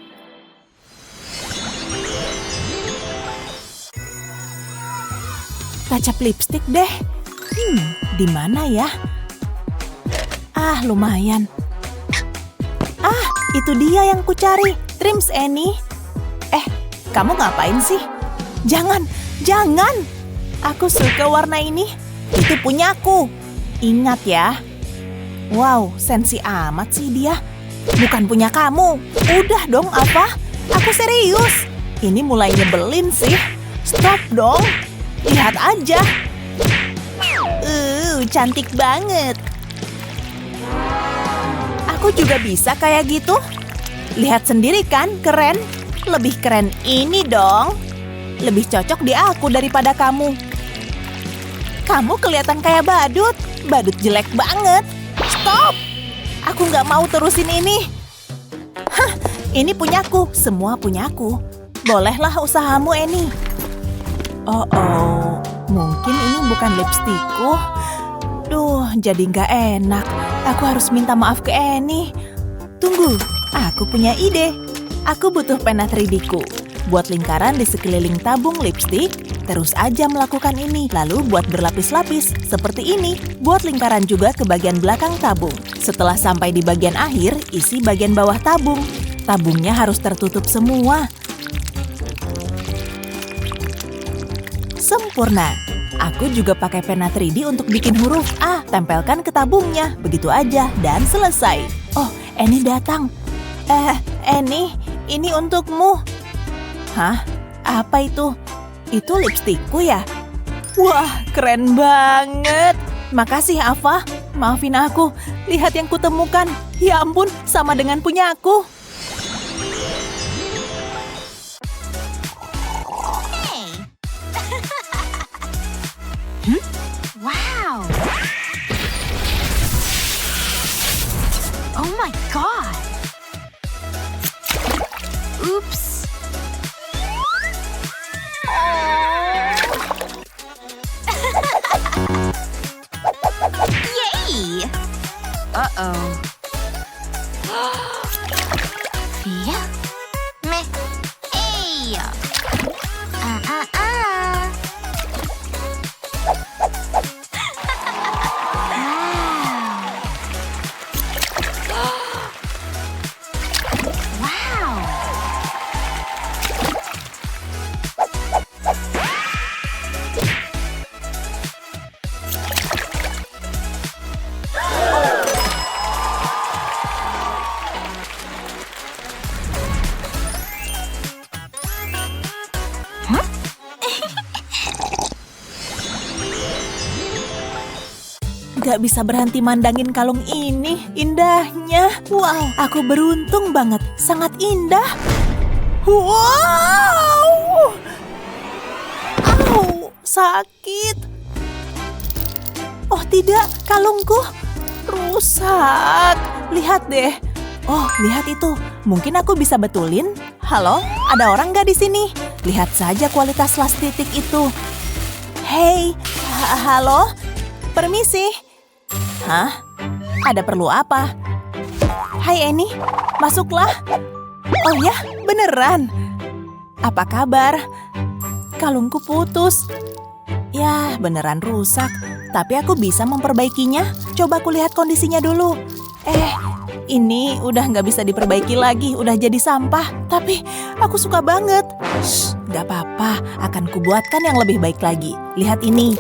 Tancap lipstik deh. Di mana ya? Lumayan. Itu dia yang kucari. Trims Annie. Kamu ngapain sih? Jangan. Aku suka warna ini. Itu punyaku. Ingat ya. Wow, sensi amat sih dia. Bukan punya kamu. Udah dong, apa? Aku serius. Ini mulai nyebelin sih. Stop dong. Lihat aja. Cantik banget. Aku juga bisa kayak gitu. Lihat sendiri kan, keren. Lebih keren ini dong. Lebih cocok di aku daripada kamu. Kamu kelihatan kayak badut. Badut jelek banget. Stop. Aku nggak mau terusin ini. Ini punyaku. Semua punyaku. Bolehlah usahamu, Annie. Mungkin ini bukan lipstikku. Duh, jadi nggak enak. Aku harus minta maaf ke Annie. Tunggu, aku punya ide. Aku butuh pena 3D-ku. Buat lingkaran di sekeliling tabung lipstik, terus aja melakukan ini. Lalu buat berlapis-lapis, seperti ini. Buat lingkaran juga ke bagian belakang tabung. Setelah sampai di bagian akhir, isi bagian bawah tabung. Tabungnya harus tertutup semua. Sempurna. Aku juga pakai pena 3D untuk bikin huruf A. Tempelkan ke tabungnya. Begitu aja dan selesai. Oh, Annie datang. Annie, ini untukmu. Hah? Apa itu? Itu lipstikku ya? Wah, keren banget. Makasih, Ava. Maafin aku. Lihat yang kutemukan. Ya ampun, sama dengan punya aku. Wow! Oh my god! Oops! Yay! Uh-oh. Yeah? Meh. Hey! Wow! Gak bisa berhenti mandangin kalung ini. Indahnya. Wow, aku beruntung banget. Sangat indah. Wow! Au, sakit. Oh tidak, kalungku rusak. Lihat deh. Oh, lihat itu. Mungkin aku bisa betulin. Halo, ada orang gak di sini? Lihat saja kualitas las titik itu. Hei, halo? Permisi. Hah? Ada perlu apa? Hai Annie, masuklah. Oh ya, beneran. Apa kabar? Kalungku putus. Ya, beneran rusak. Tapi aku bisa memperbaikinya. Coba aku lihat kondisinya dulu. Ini udah nggak bisa diperbaiki lagi. Udah jadi sampah. Tapi aku suka banget. Shh, nggak apa-apa. Akan kubuatkan yang lebih baik lagi. Lihat ini.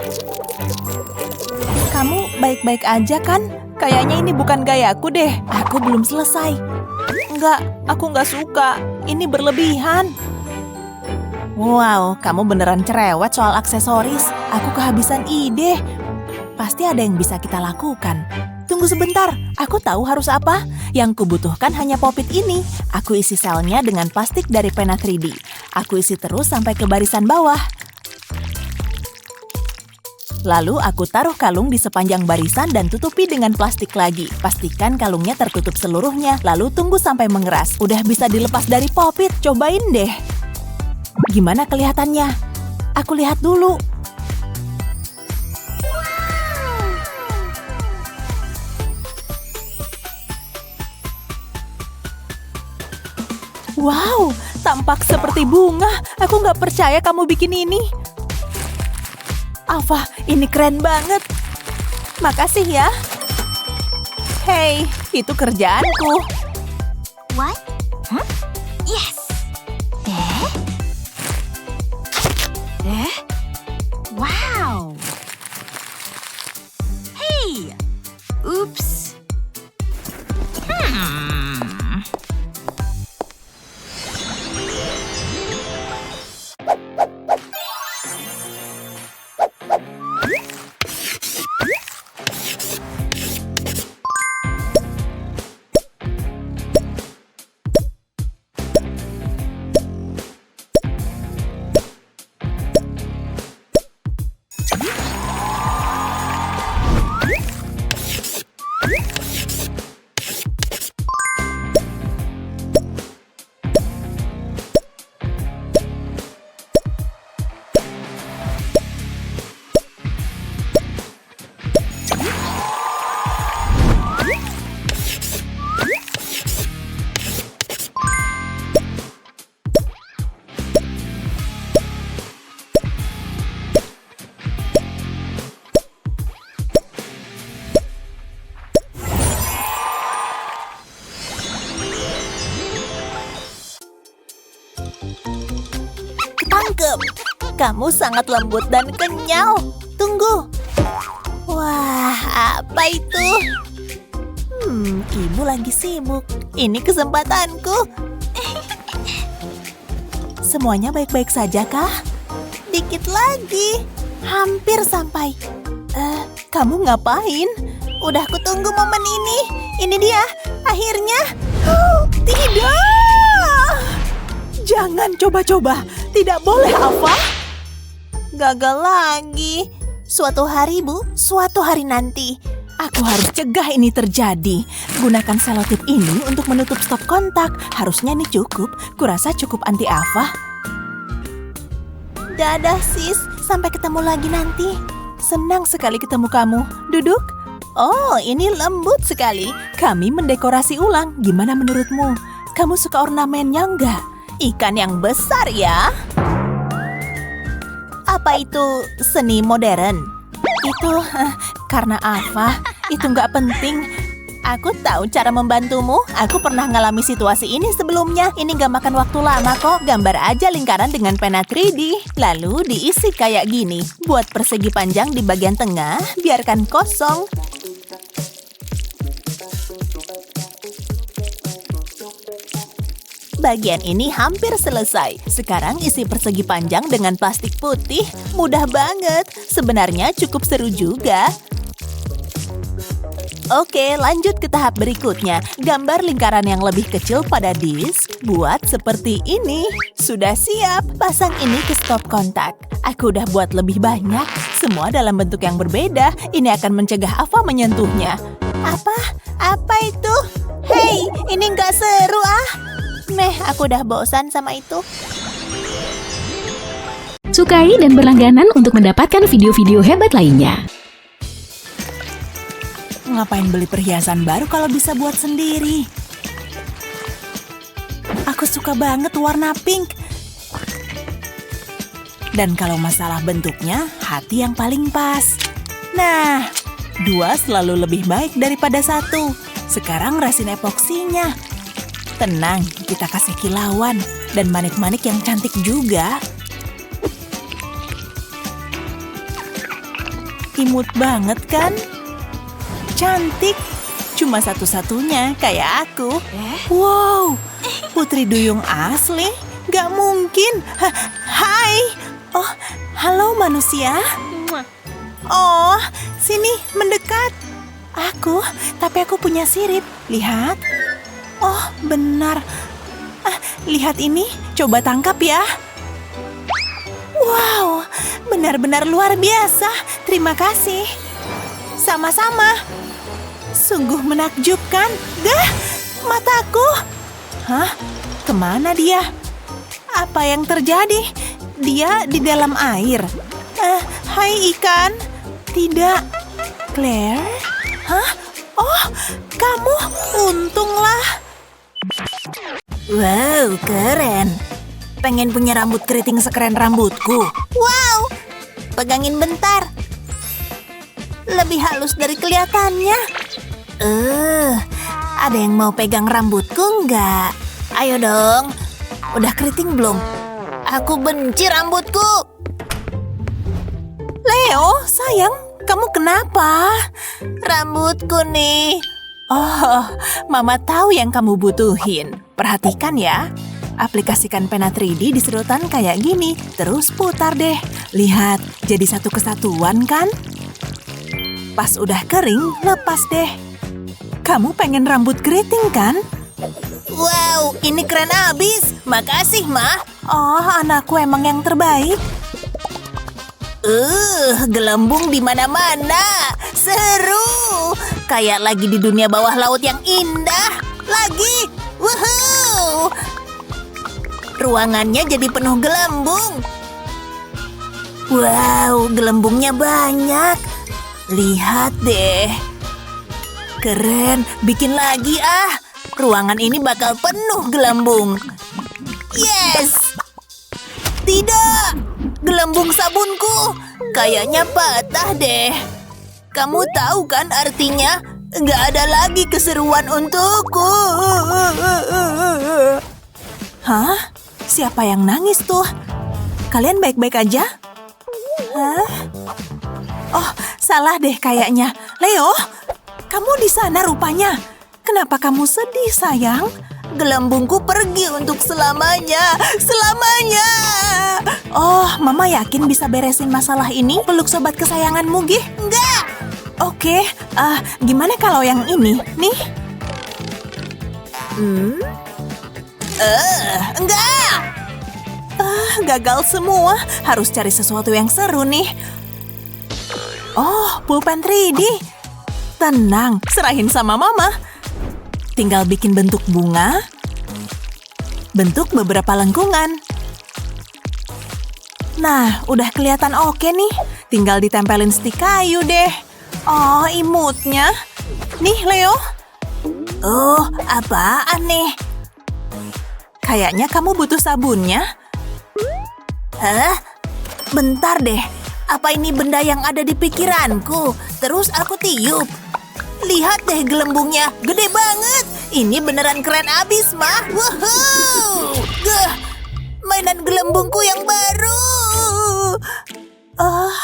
Kamu baik-baik aja kan? Kayaknya ini bukan gayaku deh. Aku belum selesai. Enggak, aku nggak suka. Ini berlebihan. Wow, kamu beneran cerewet soal aksesoris. Aku kehabisan ide. Pasti ada yang bisa kita lakukan. Tunggu sebentar, aku tahu harus apa. Yang kubutuhkan hanya popit ini. Aku isi selnya dengan plastik dari pena 3D. Aku isi terus sampai ke barisan bawah. Lalu aku taruh kalung di sepanjang barisan dan tutupi dengan plastik lagi. Pastikan kalungnya tertutup seluruhnya, lalu tunggu sampai mengeras. Udah bisa dilepas dari popit, cobain deh. Gimana kelihatannya? Aku lihat dulu. Wow, tampak seperti bunga. Aku nggak percaya kamu bikin ini. Ava, ini keren banget. Makasih ya. Hei, itu kerjaanku. What? Huh? Yes! Wow! Hey! Oops! Kamu sangat lembut dan kenyal. Tunggu. Wah, apa itu? Ibu lagi sibuk. Ini kesempatanku. Semuanya baik-baik saja kah? Dikit lagi. Hampir sampai. Kamu ngapain? Udah kutunggu momen ini. Ini dia. Akhirnya. Tidak. Jangan coba-coba. Tidak boleh, Alfa. Gagal lagi. Suatu hari, Bu. Suatu hari nanti. Aku harus cegah ini terjadi. Gunakan selotip ini untuk menutup stop kontak. Harusnya ini cukup. Kurasa cukup anti Alfa. Dadah, sis. Sampai ketemu lagi nanti. Senang sekali ketemu kamu. Duduk. Oh, ini lembut sekali. Kami mendekorasi ulang. Gimana menurutmu? Kamu suka ornamennya enggak? Ikan yang besar ya. Apa itu seni modern? Itu karena Alfa. Itu nggak penting. Aku tahu cara membantumu. Aku pernah ngalami situasi ini sebelumnya. Ini nggak makan waktu lama kok. Gambar aja lingkaran dengan pena 3D. Lalu diisi kayak gini. Buat persegi panjang di bagian tengah. Biarkan kosong. Bagian ini hampir selesai. Sekarang isi persegi panjang dengan plastik putih. Mudah banget. Sebenarnya cukup seru juga. Oke, lanjut ke tahap berikutnya. Gambar lingkaran yang lebih kecil pada disk. Buat seperti ini. Sudah siap. Pasang ini ke stop kontak. Aku udah buat lebih banyak. Semua dalam bentuk yang berbeda. Ini akan mencegah Alfa menyentuhnya. Apa? Apa itu? Hei, ini nggak seru ah. Meh, aku udah bosan sama itu. Sukai dan berlangganan untuk mendapatkan video-video hebat lainnya. Ngapain beli perhiasan baru kalau bisa buat sendiri? Aku suka banget warna pink. Dan kalau masalah bentuknya, hati yang paling pas. Nah, 2 selalu lebih baik daripada 1. Sekarang resin epoksinya. Tenang, kita kasih kilauan dan manik-manik yang cantik juga. Imut banget kan? Cantik. Cuma satu-satunya kayak aku. Wow, Putri Duyung asli? Gak mungkin. Hai. Oh, halo manusia. Oh, sini mendekat. Tapi aku punya sirip. Lihat. Oh, benar. Lihat ini, coba tangkap ya. Wow, benar-benar luar biasa. Terima kasih. Sama-sama. Sungguh menakjubkan. Dah, mataku. Hah? Kemana dia? Apa yang terjadi? Dia di dalam air. Hai ikan. Tidak. Claire? Hah? Oh, kamu. Untunglah. Wow, keren. Pengen punya rambut keriting sekeren rambutku. Wow, pegangin bentar. Lebih halus dari kelihatannya. Ada yang mau pegang rambutku nggak? Ayo dong. Udah keriting belum? Aku benci rambutku. Leo, sayang, kamu kenapa? Rambutku nih. Oh, Mama tahu yang kamu butuhin. Perhatikan ya. Aplikasikan pena 3D di sedotan kayak gini. Terus putar deh. Lihat, jadi satu kesatuan kan? Pas udah kering, lepas deh. Kamu pengen rambut keriting kan? Wow, ini keren abis. Makasih, Ma. Oh, anakku emang yang terbaik. Gelembung di mana-mana. Seru. Kayak lagi di dunia bawah laut yang indah. Lagi. Woohoo. Ruangannya jadi penuh gelembung. Wow, gelembungnya banyak. Lihat deh. Keren, bikin lagi ah. Ruangan ini bakal penuh gelembung. Yes. Tidak. Gelembung sabunku. Kayaknya patah deh. Kamu tahu kan artinya? Nggak ada lagi keseruan untukku. Hah? Siapa yang nangis tuh? kalian baik-baik aja? Hah? Oh, salah deh kayaknya. Leo, kamu di sana rupanya. Kenapa kamu sedih, sayang? Gelembungku pergi untuk selamanya. Selamanya! Oh, Mama yakin bisa beresin masalah ini? Peluk sobat kesayanganmu, Gih? Enggak! Oke, gimana kalau yang ini? Nih? Enggak! Gagal semua. Harus cari sesuatu yang seru nih. Oh, pulpen 3D. Tenang, serahin sama Mama. Tinggal bikin bentuk bunga, bentuk beberapa lengkungan. Nah, udah kelihatan oke nih. Tinggal ditempelin stik kayu deh. Oh, imutnya. Nih, Leo. Oh, apaan nih? Kayaknya kamu butuh sabunnya. Hah? Bentar deh. Apa ini benda yang ada di pikiranku? Terus aku tiup. Lihat deh gelembungnya, gede banget. Ini beneran keren abis, Mah. Woohoo! Mainan gelembungku yang baru.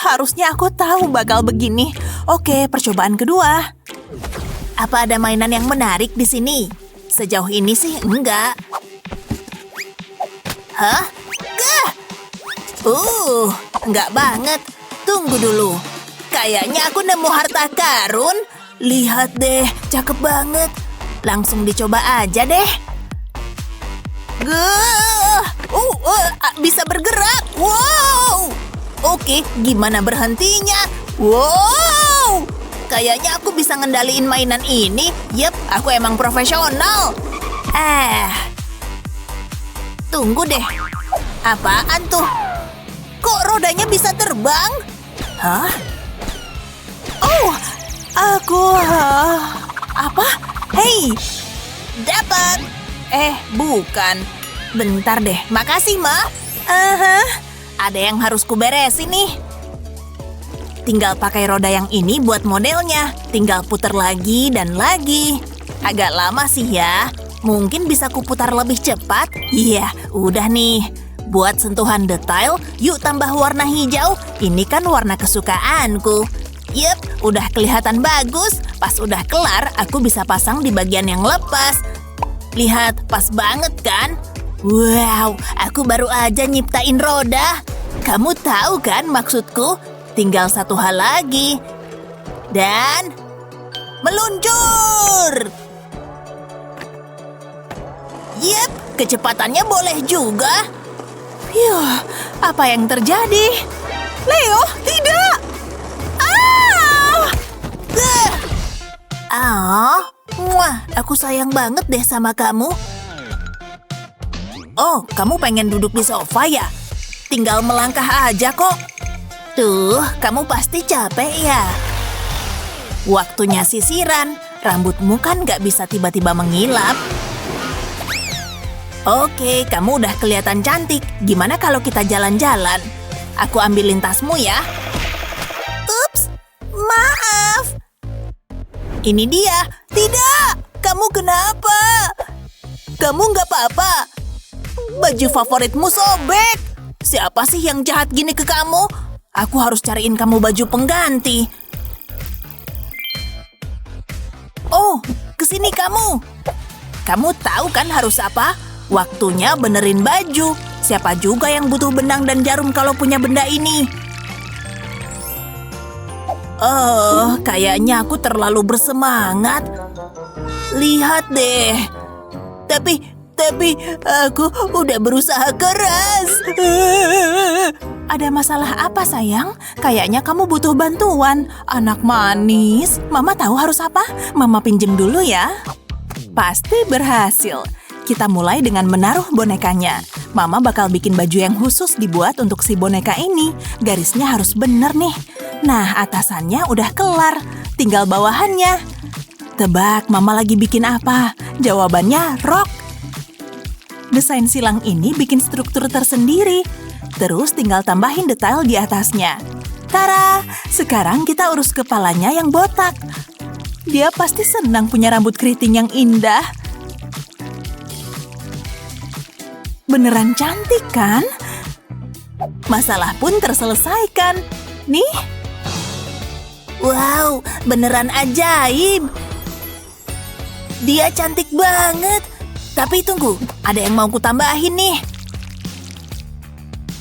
Harusnya aku tahu bakal begini. Oke, percobaan kedua. Apa ada mainan yang menarik di sini? Sejauh ini sih enggak. Hah? Enggak banget. Tunggu dulu. Kayaknya aku nemu harta karun. Lihat deh, cakep banget. Langsung dicoba aja deh. Bisa bergerak. Wow. Oke, gimana berhentinya? Wow. Kayaknya aku bisa ngendaliin mainan ini. Yep, aku emang profesional. Tunggu deh. Apaan tuh? Kok rodanya bisa terbang? Hah? Oh, apa? Hei, dapat. Bukan. Bentar deh, makasih, Ma. Ada yang harus kuberesin nih. Tinggal pakai roda yang ini buat modelnya. Tinggal puter lagi dan lagi. Agak lama sih ya. Mungkin bisa kuputar lebih cepat. Iya, udah nih. Buat sentuhan detail, yuk tambah warna hijau. Ini kan warna kesukaanku. Yep, udah kelihatan bagus. Pas udah kelar, aku bisa pasang di bagian yang lepas. Lihat, pas banget kan? Wow, aku baru aja nyiptain roda. Kamu tahu kan maksudku? Tinggal satu hal lagi. Dan meluncur! Yep, kecepatannya boleh juga. Yuh, apa yang terjadi? Leo, tidak! Aku sayang banget deh sama kamu. Oh, kamu pengen duduk di sofa ya? Tinggal melangkah aja kok. Tuh, kamu pasti capek ya. Waktunya sisiran. Rambutmu kan gak bisa tiba-tiba mengilap. Oke, kamu udah kelihatan cantik. Gimana kalau kita jalan-jalan? Aku ambilin tasmu ya. Ups, maaf. Ini dia. Tidak, kamu kenapa? Kamu nggak apa-apa. Baju favoritmu sobek. Siapa sih yang jahat gini ke kamu? Aku harus cariin kamu baju pengganti. Oh, kesini kamu. Kamu tahu kan harus apa? Waktunya benerin baju. Siapa juga yang butuh benang dan jarum kalau punya benda ini? Oh, kayaknya aku terlalu bersemangat. Lihat deh. Tapi aku udah berusaha keras. Ada masalah apa, sayang? Kayaknya kamu butuh bantuan. Anak manis. Mama tahu harus apa? Mama pinjem dulu ya. Pasti berhasil. Kita mulai dengan menaruh bonekanya. Mama bakal bikin baju yang khusus dibuat untuk si boneka ini. Garisnya harus bener nih. Nah, atasannya udah kelar. Tinggal bawahannya. Tebak, Mama lagi bikin apa? Jawabannya rok. Desain silang ini bikin struktur tersendiri. Terus tinggal tambahin detail di atasnya. Tara, sekarang kita urus kepalanya yang botak. Dia pasti senang punya rambut keriting yang indah. Beneran cantik kan? Masalah pun terselesaikan. Nih. Wow, beneran ajaib. Dia cantik banget. Tapi tunggu, ada yang mau kutambahin nih.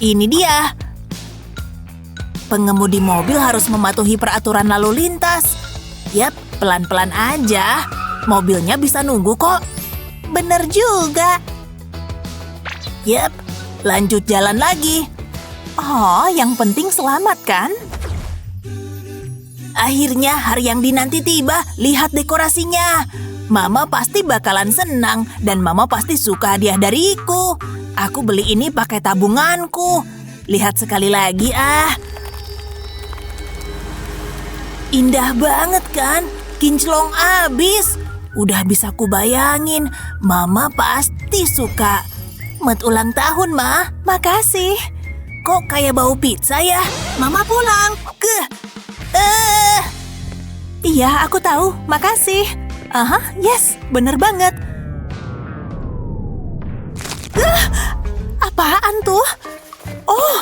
Ini dia. Pengemudi mobil harus mematuhi peraturan lalu lintas. Yap, pelan-pelan aja. Mobilnya bisa nunggu kok. Bener juga. Yap, lanjut jalan lagi. Oh, yang penting selamat kan? Akhirnya hari yang dinanti tiba. Lihat dekorasinya. Mama pasti bakalan senang dan Mama pasti suka hadiah dariku. Aku beli ini pakai tabunganku. Lihat sekali lagi ah. Indah banget kan? Kinclong abis. Udah bisa kubayangin. Mama pasti suka. Selamat ulang tahun, Ma. Makasih. Kok kayak bau pizza ya? Mama pulang. Iya, aku tahu. Makasih. Aha, yes, bener banget. Apaan tuh? Oh,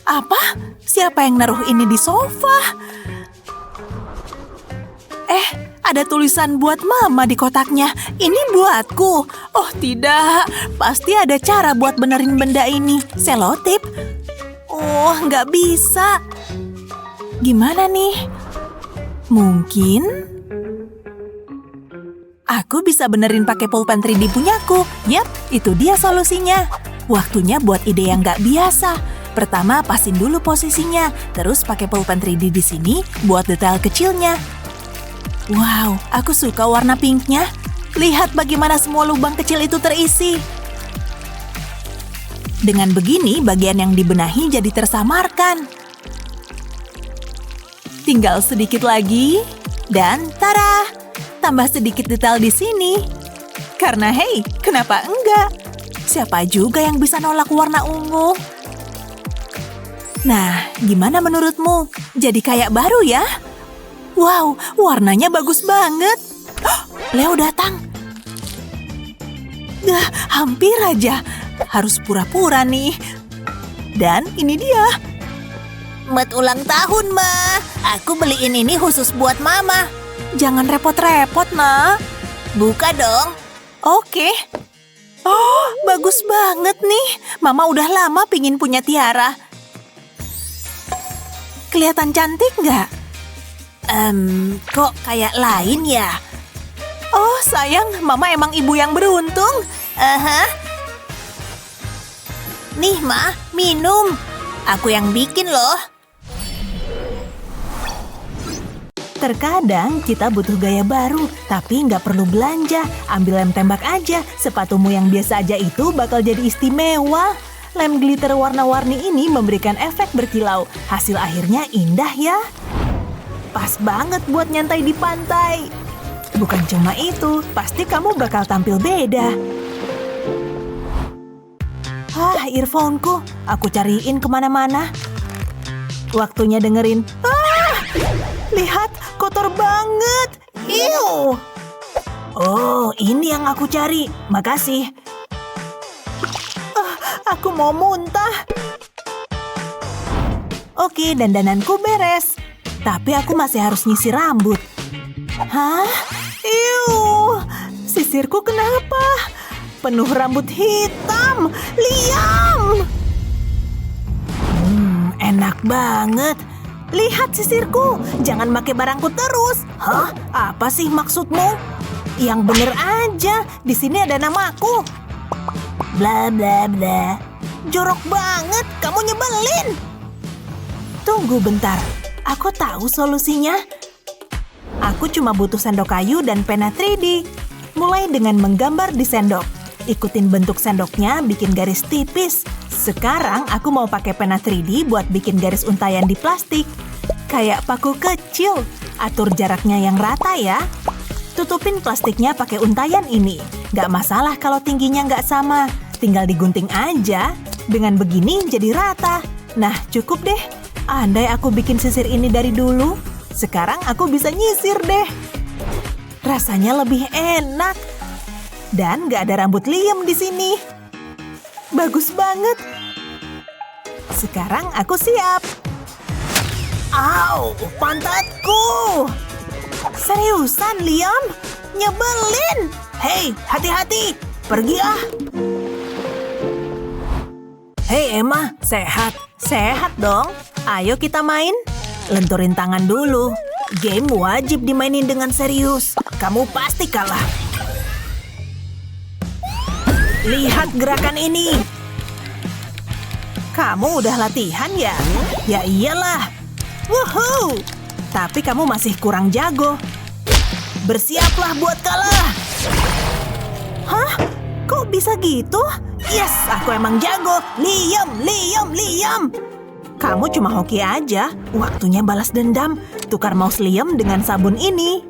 apa? Siapa yang naruh ini di sofa? Ada tulisan buat Mama di kotaknya. Ini buatku. Oh tidak, pasti ada cara buat benerin benda ini. Selotip? Oh, nggak bisa. Gimana nih? Mungkin aku bisa benerin pakai pulpen 3D punyaku. Yap, itu dia solusinya. Waktunya buat ide yang nggak biasa. Pertama, pasin dulu posisinya. Terus pakai pulpen 3D di sini buat detail kecilnya. Wow, aku suka warna pinknya. Lihat bagaimana semua lubang kecil itu terisi. Dengan begini, bagian yang dibenahi jadi tersamarkan. Tinggal sedikit lagi. Dan tada! Tambah sedikit detail di sini. Karena hey, kenapa enggak? Siapa juga yang bisa nolak warna ungu? Nah, gimana menurutmu? Jadi kayak baru ya? Wow, warnanya bagus banget. Leo datang. Hampir aja. Harus pura-pura nih. Dan ini dia. Selamat ulang tahun, Ma. Aku beliin ini khusus buat Mama. Jangan repot-repot, Nak. Buka dong. Oke. Oh, bagus banget nih. Mama udah lama pingin punya tiara. Kelihatan cantik nggak? Kok kayak lain ya? Oh, sayang, Mama emang ibu yang beruntung. Nih, Ma, minum. Aku yang bikin loh. Terkadang kita butuh gaya baru, tapi nggak perlu belanja. Ambil lem tembak aja. Sepatumu yang biasa aja itu bakal jadi istimewa. Lem glitter warna-warni ini memberikan efek berkilau. Hasil akhirnya indah ya. Pas banget buat nyantai di pantai. Bukan cuma itu, pasti kamu bakal tampil beda. Earphone-ku. Aku cariin kemana-mana. Waktunya dengerin. Lihat, kotor banget. Ew. Oh, ini yang aku cari. Makasih. Aku mau muntah. Oke, dandananku beres. Tapi aku masih harus nyisir rambut. Hah? Ew. Sisirku kenapa? Penuh rambut hitam. Liam. Enak banget. Lihat sisirku. Jangan pakai barangku terus. Hah? Apa sih maksudmu? Yang bener aja. Di sini ada namaku. Bla bla bla. Jorok banget. Kamu nyebelin. Tunggu bentar. Aku tahu solusinya. Aku cuma butuh sendok kayu dan pena 3D. Mulai dengan menggambar di sendok. Ikutin bentuk sendoknya, bikin garis tipis. Sekarang aku mau pakai pena 3D buat bikin garis untayan di plastik. Kayak paku kecil. Atur jaraknya yang rata ya. Tutupin plastiknya pakai untayan ini. Gak masalah kalau tingginya gak sama. Tinggal digunting aja. Dengan begini jadi rata. Nah, cukup deh. Andai aku bikin sisir ini dari dulu, sekarang aku bisa nyisir deh. Rasanya lebih enak. Dan gak ada rambut Liam di sini. Bagus banget. Sekarang aku siap. Au, pantatku. Seriusan, Liam? Nyebelin. Hei, hati-hati. Pergi ah. Hei Emma, sehat? Sehat dong. Ayo kita main. Lenturin tangan dulu. Game wajib dimainin dengan serius. Kamu pasti kalah. Lihat gerakan ini. Kamu udah latihan ya? Ya iyalah. Woohoo! Tapi kamu masih kurang jago. Bersiaplah buat kalah. Hah? Kok bisa gitu? Yes, aku emang jago. Liam. Kamu cuma hoki aja. Waktunya balas dendam. Tukar mouse Liam dengan sabun ini.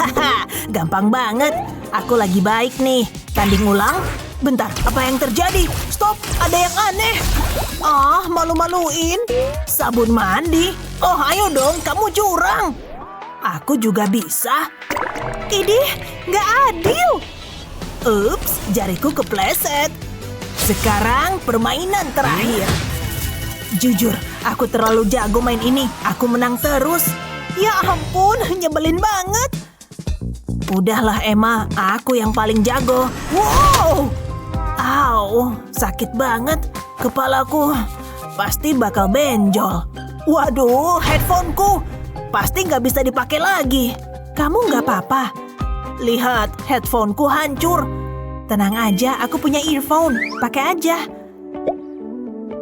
Haha, gampang banget. Aku lagi baik nih. Tanding ulang. Bentar, apa yang terjadi? Stop, ada yang aneh. Ah, malu-maluin. Sabun mandi. Oh, ayo dong, kamu curang. Aku juga bisa. Idih, nggak adil. Ups, jariku kepleset. Sekarang permainan terakhir. Jujur, aku terlalu jago main ini. Aku menang terus. Ya ampun, nyebelin banget. Udahlah Emma, aku yang paling jago. Wow! Au, sakit banget. Kepalaku pasti bakal benjol. Waduh, headphoneku pasti nggak bisa dipakai lagi. Kamu nggak apa-apa? Lihat, headphoneku hancur. Tenang aja, aku punya earphone. Pakai aja.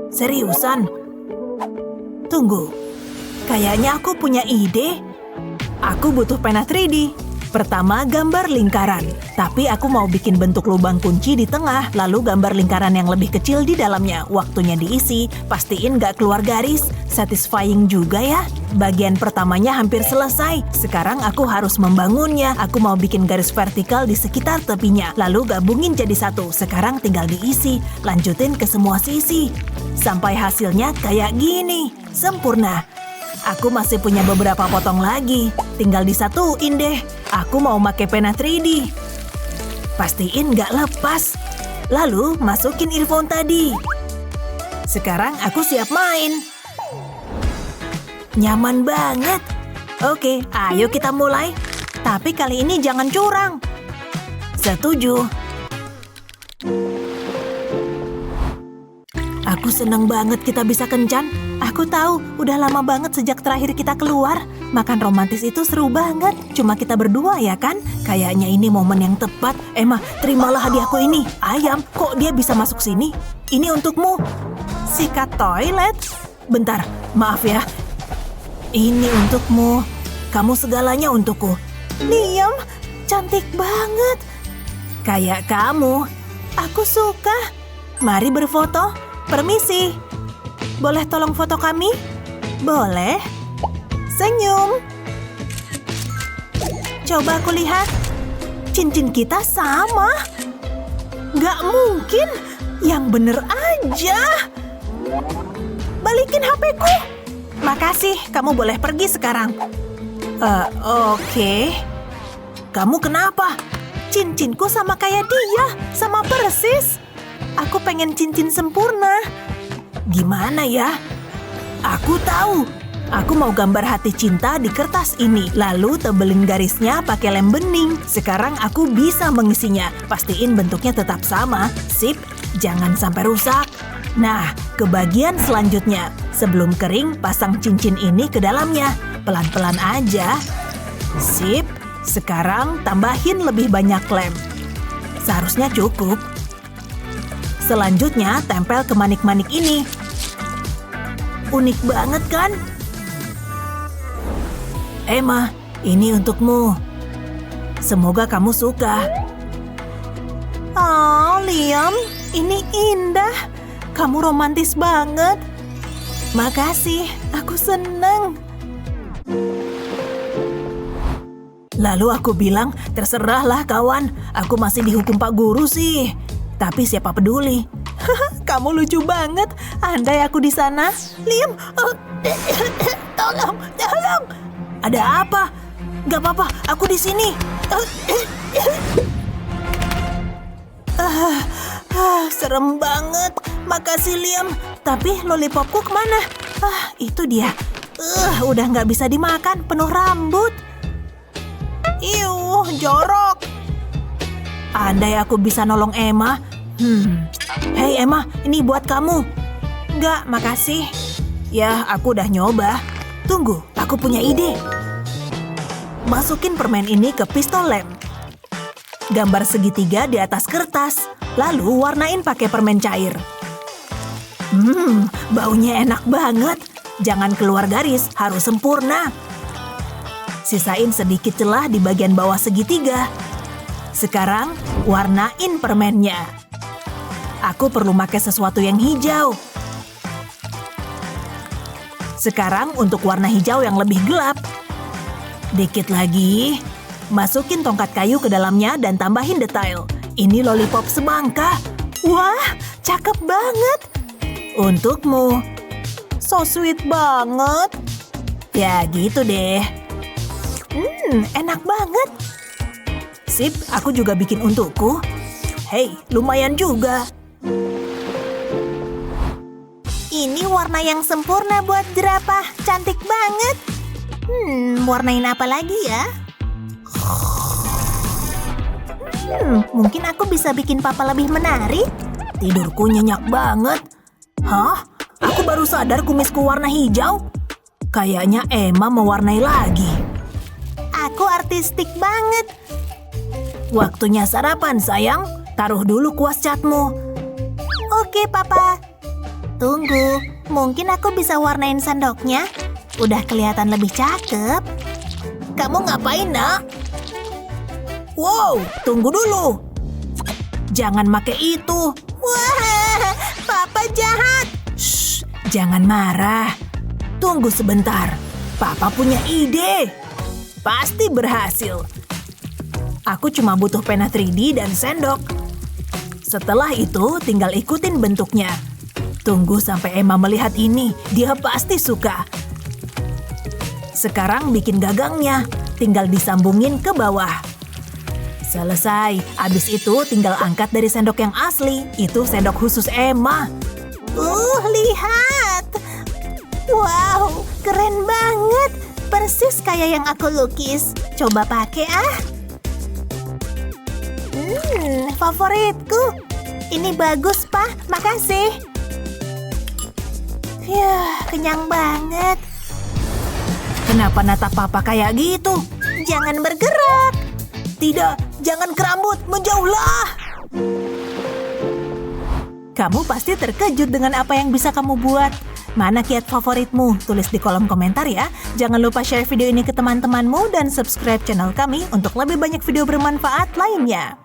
Seriusan? Tunggu. Kayaknya aku punya ide. Aku butuh pena 3D. Pertama, gambar lingkaran. Tapi aku mau bikin bentuk lubang kunci di tengah, lalu gambar lingkaran yang lebih kecil di dalamnya. Waktunya diisi, pastiin nggak keluar garis. Satisfying juga ya. Bagian pertamanya hampir selesai. Sekarang aku harus membangunnya. Aku mau bikin garis vertikal di sekitar tepinya. Lalu gabungin jadi satu. Sekarang tinggal diisi. Lanjutin ke semua sisi. Sampai hasilnya kayak gini. Sempurna. Aku masih punya beberapa potong lagi. Tinggal disatuin deh. Aku mau pakai pena 3D. Pastiin nggak lepas. Lalu masukin earphone tadi. Sekarang aku siap main. Nyaman banget. Oke, ayo kita mulai. Tapi kali ini jangan curang. Setuju. Aku seneng banget kita bisa kencan. Aku tahu, udah lama banget sejak terakhir kita keluar. Makan romantis itu seru banget. Cuma kita berdua ya kan? Kayaknya ini momen yang tepat. Emma, terimalah hadiahku ini. Ayam, kok dia bisa masuk sini? Ini untukmu. Sikat toilet. Bentar, maaf ya. Ini untukmu. Kamu segalanya untukku. Liam, cantik banget. Kayak kamu. Aku suka. Mari berfoto. Permisi. Boleh tolong foto kami? Boleh. Senyum. Coba aku lihat. Cincin kita sama. Gak mungkin. Yang bener aja. Balikin HP-ku. Makasih, kamu boleh pergi sekarang. Oke. Kamu kenapa? Cincinku sama kayak dia. Sama persis. Aku pengen cincin sempurna. Gimana ya? Aku tahu. Aku mau gambar hati cinta di kertas ini. Lalu tebelin garisnya pakai lem bening. Sekarang aku bisa mengisinya. Pastiin bentuknya tetap sama. Sip, jangan sampai rusak. Nah, ke bagian selanjutnya. Sebelum kering, pasang cincin ini ke dalamnya. Pelan-pelan aja. Sip, sekarang tambahin lebih banyak lem. Seharusnya cukup. Selanjutnya, tempel ke manik-manik ini. Unik banget kan? Emma, ini untukmu. Semoga kamu suka. Oh, Liam, ini indah. Kamu romantis banget. Makasih, aku seneng. Lalu aku bilang, terserahlah kawan. Aku masih dihukum Pak Guru sih. Tapi siapa peduli? Kamu lucu banget. Andai aku di sana. Liam, tolong. Ada apa? Gak apa-apa, aku di sini. Serem banget. Makasih Liam. Tapi lollipopku kemana? Itu dia. Udah nggak bisa dimakan, penuh rambut. Iuh, jorok. Andai aku bisa nolong Emma. Hei Emma, ini buat kamu. Nggak, makasih. Ya, aku udah nyoba. Tunggu, aku punya ide. Masukin permen ini ke pistol lem. Gambar segitiga di atas kertas. Lalu warnain pakai permen cair. Baunya enak banget. Jangan keluar garis, harus sempurna. Sisain sedikit celah di bagian bawah segitiga. Sekarang, warnain permennya. Aku perlu pakai sesuatu yang hijau. Sekarang untuk warna hijau yang lebih gelap. Dikit lagi. Masukin tongkat kayu ke dalamnya dan tambahin detail. Ini lollipop semangka. Wah, cakep banget. Untukmu. So sweet banget. Ya gitu deh. Enak banget. Sip, aku juga bikin untukku. Hei, lumayan juga. Ini warna yang sempurna buat jerapah. Cantik banget. Warnain apa lagi ya? Mungkin aku bisa bikin papa lebih menarik. Tidurku nyenyak banget. Hah? Aku baru sadar kumisku warna hijau. Kayaknya Emma mewarnai lagi. Aku artistik banget. Waktunya sarapan, sayang. Taruh dulu kuas catmu. Oke, Papa. Tunggu, mungkin aku bisa warnain sendoknya. Udah kelihatan lebih cakep. Kamu ngapain, Nak? Wow, tunggu dulu. Jangan pakai itu. Wah, Papa jahat. Shh, jangan marah. Tunggu sebentar. Papa punya ide. Pasti berhasil. Aku cuma butuh pena 3D dan sendok. Setelah itu, tinggal ikutin bentuknya. Tunggu sampai Emma melihat ini. Dia pasti suka. Sekarang bikin gagangnya. Tinggal disambungin ke bawah. Selesai. Abis itu tinggal angkat dari sendok yang asli. Itu sendok khusus Emma. Lihat. Wow, keren banget. Persis kayak yang aku lukis. Coba pakai favoritku. Ini bagus, Pak. Makasih. Kenyang banget. Kenapa natap Papa kayak gitu? Jangan bergerak. Tidak, jangan ke rambut, menjauhlah. Kamu pasti terkejut dengan apa yang bisa kamu buat. Mana kiat favoritmu? Tulis di kolom komentar ya. Jangan lupa share video ini ke teman-temanmu dan subscribe channel kami untuk lebih banyak video bermanfaat lainnya.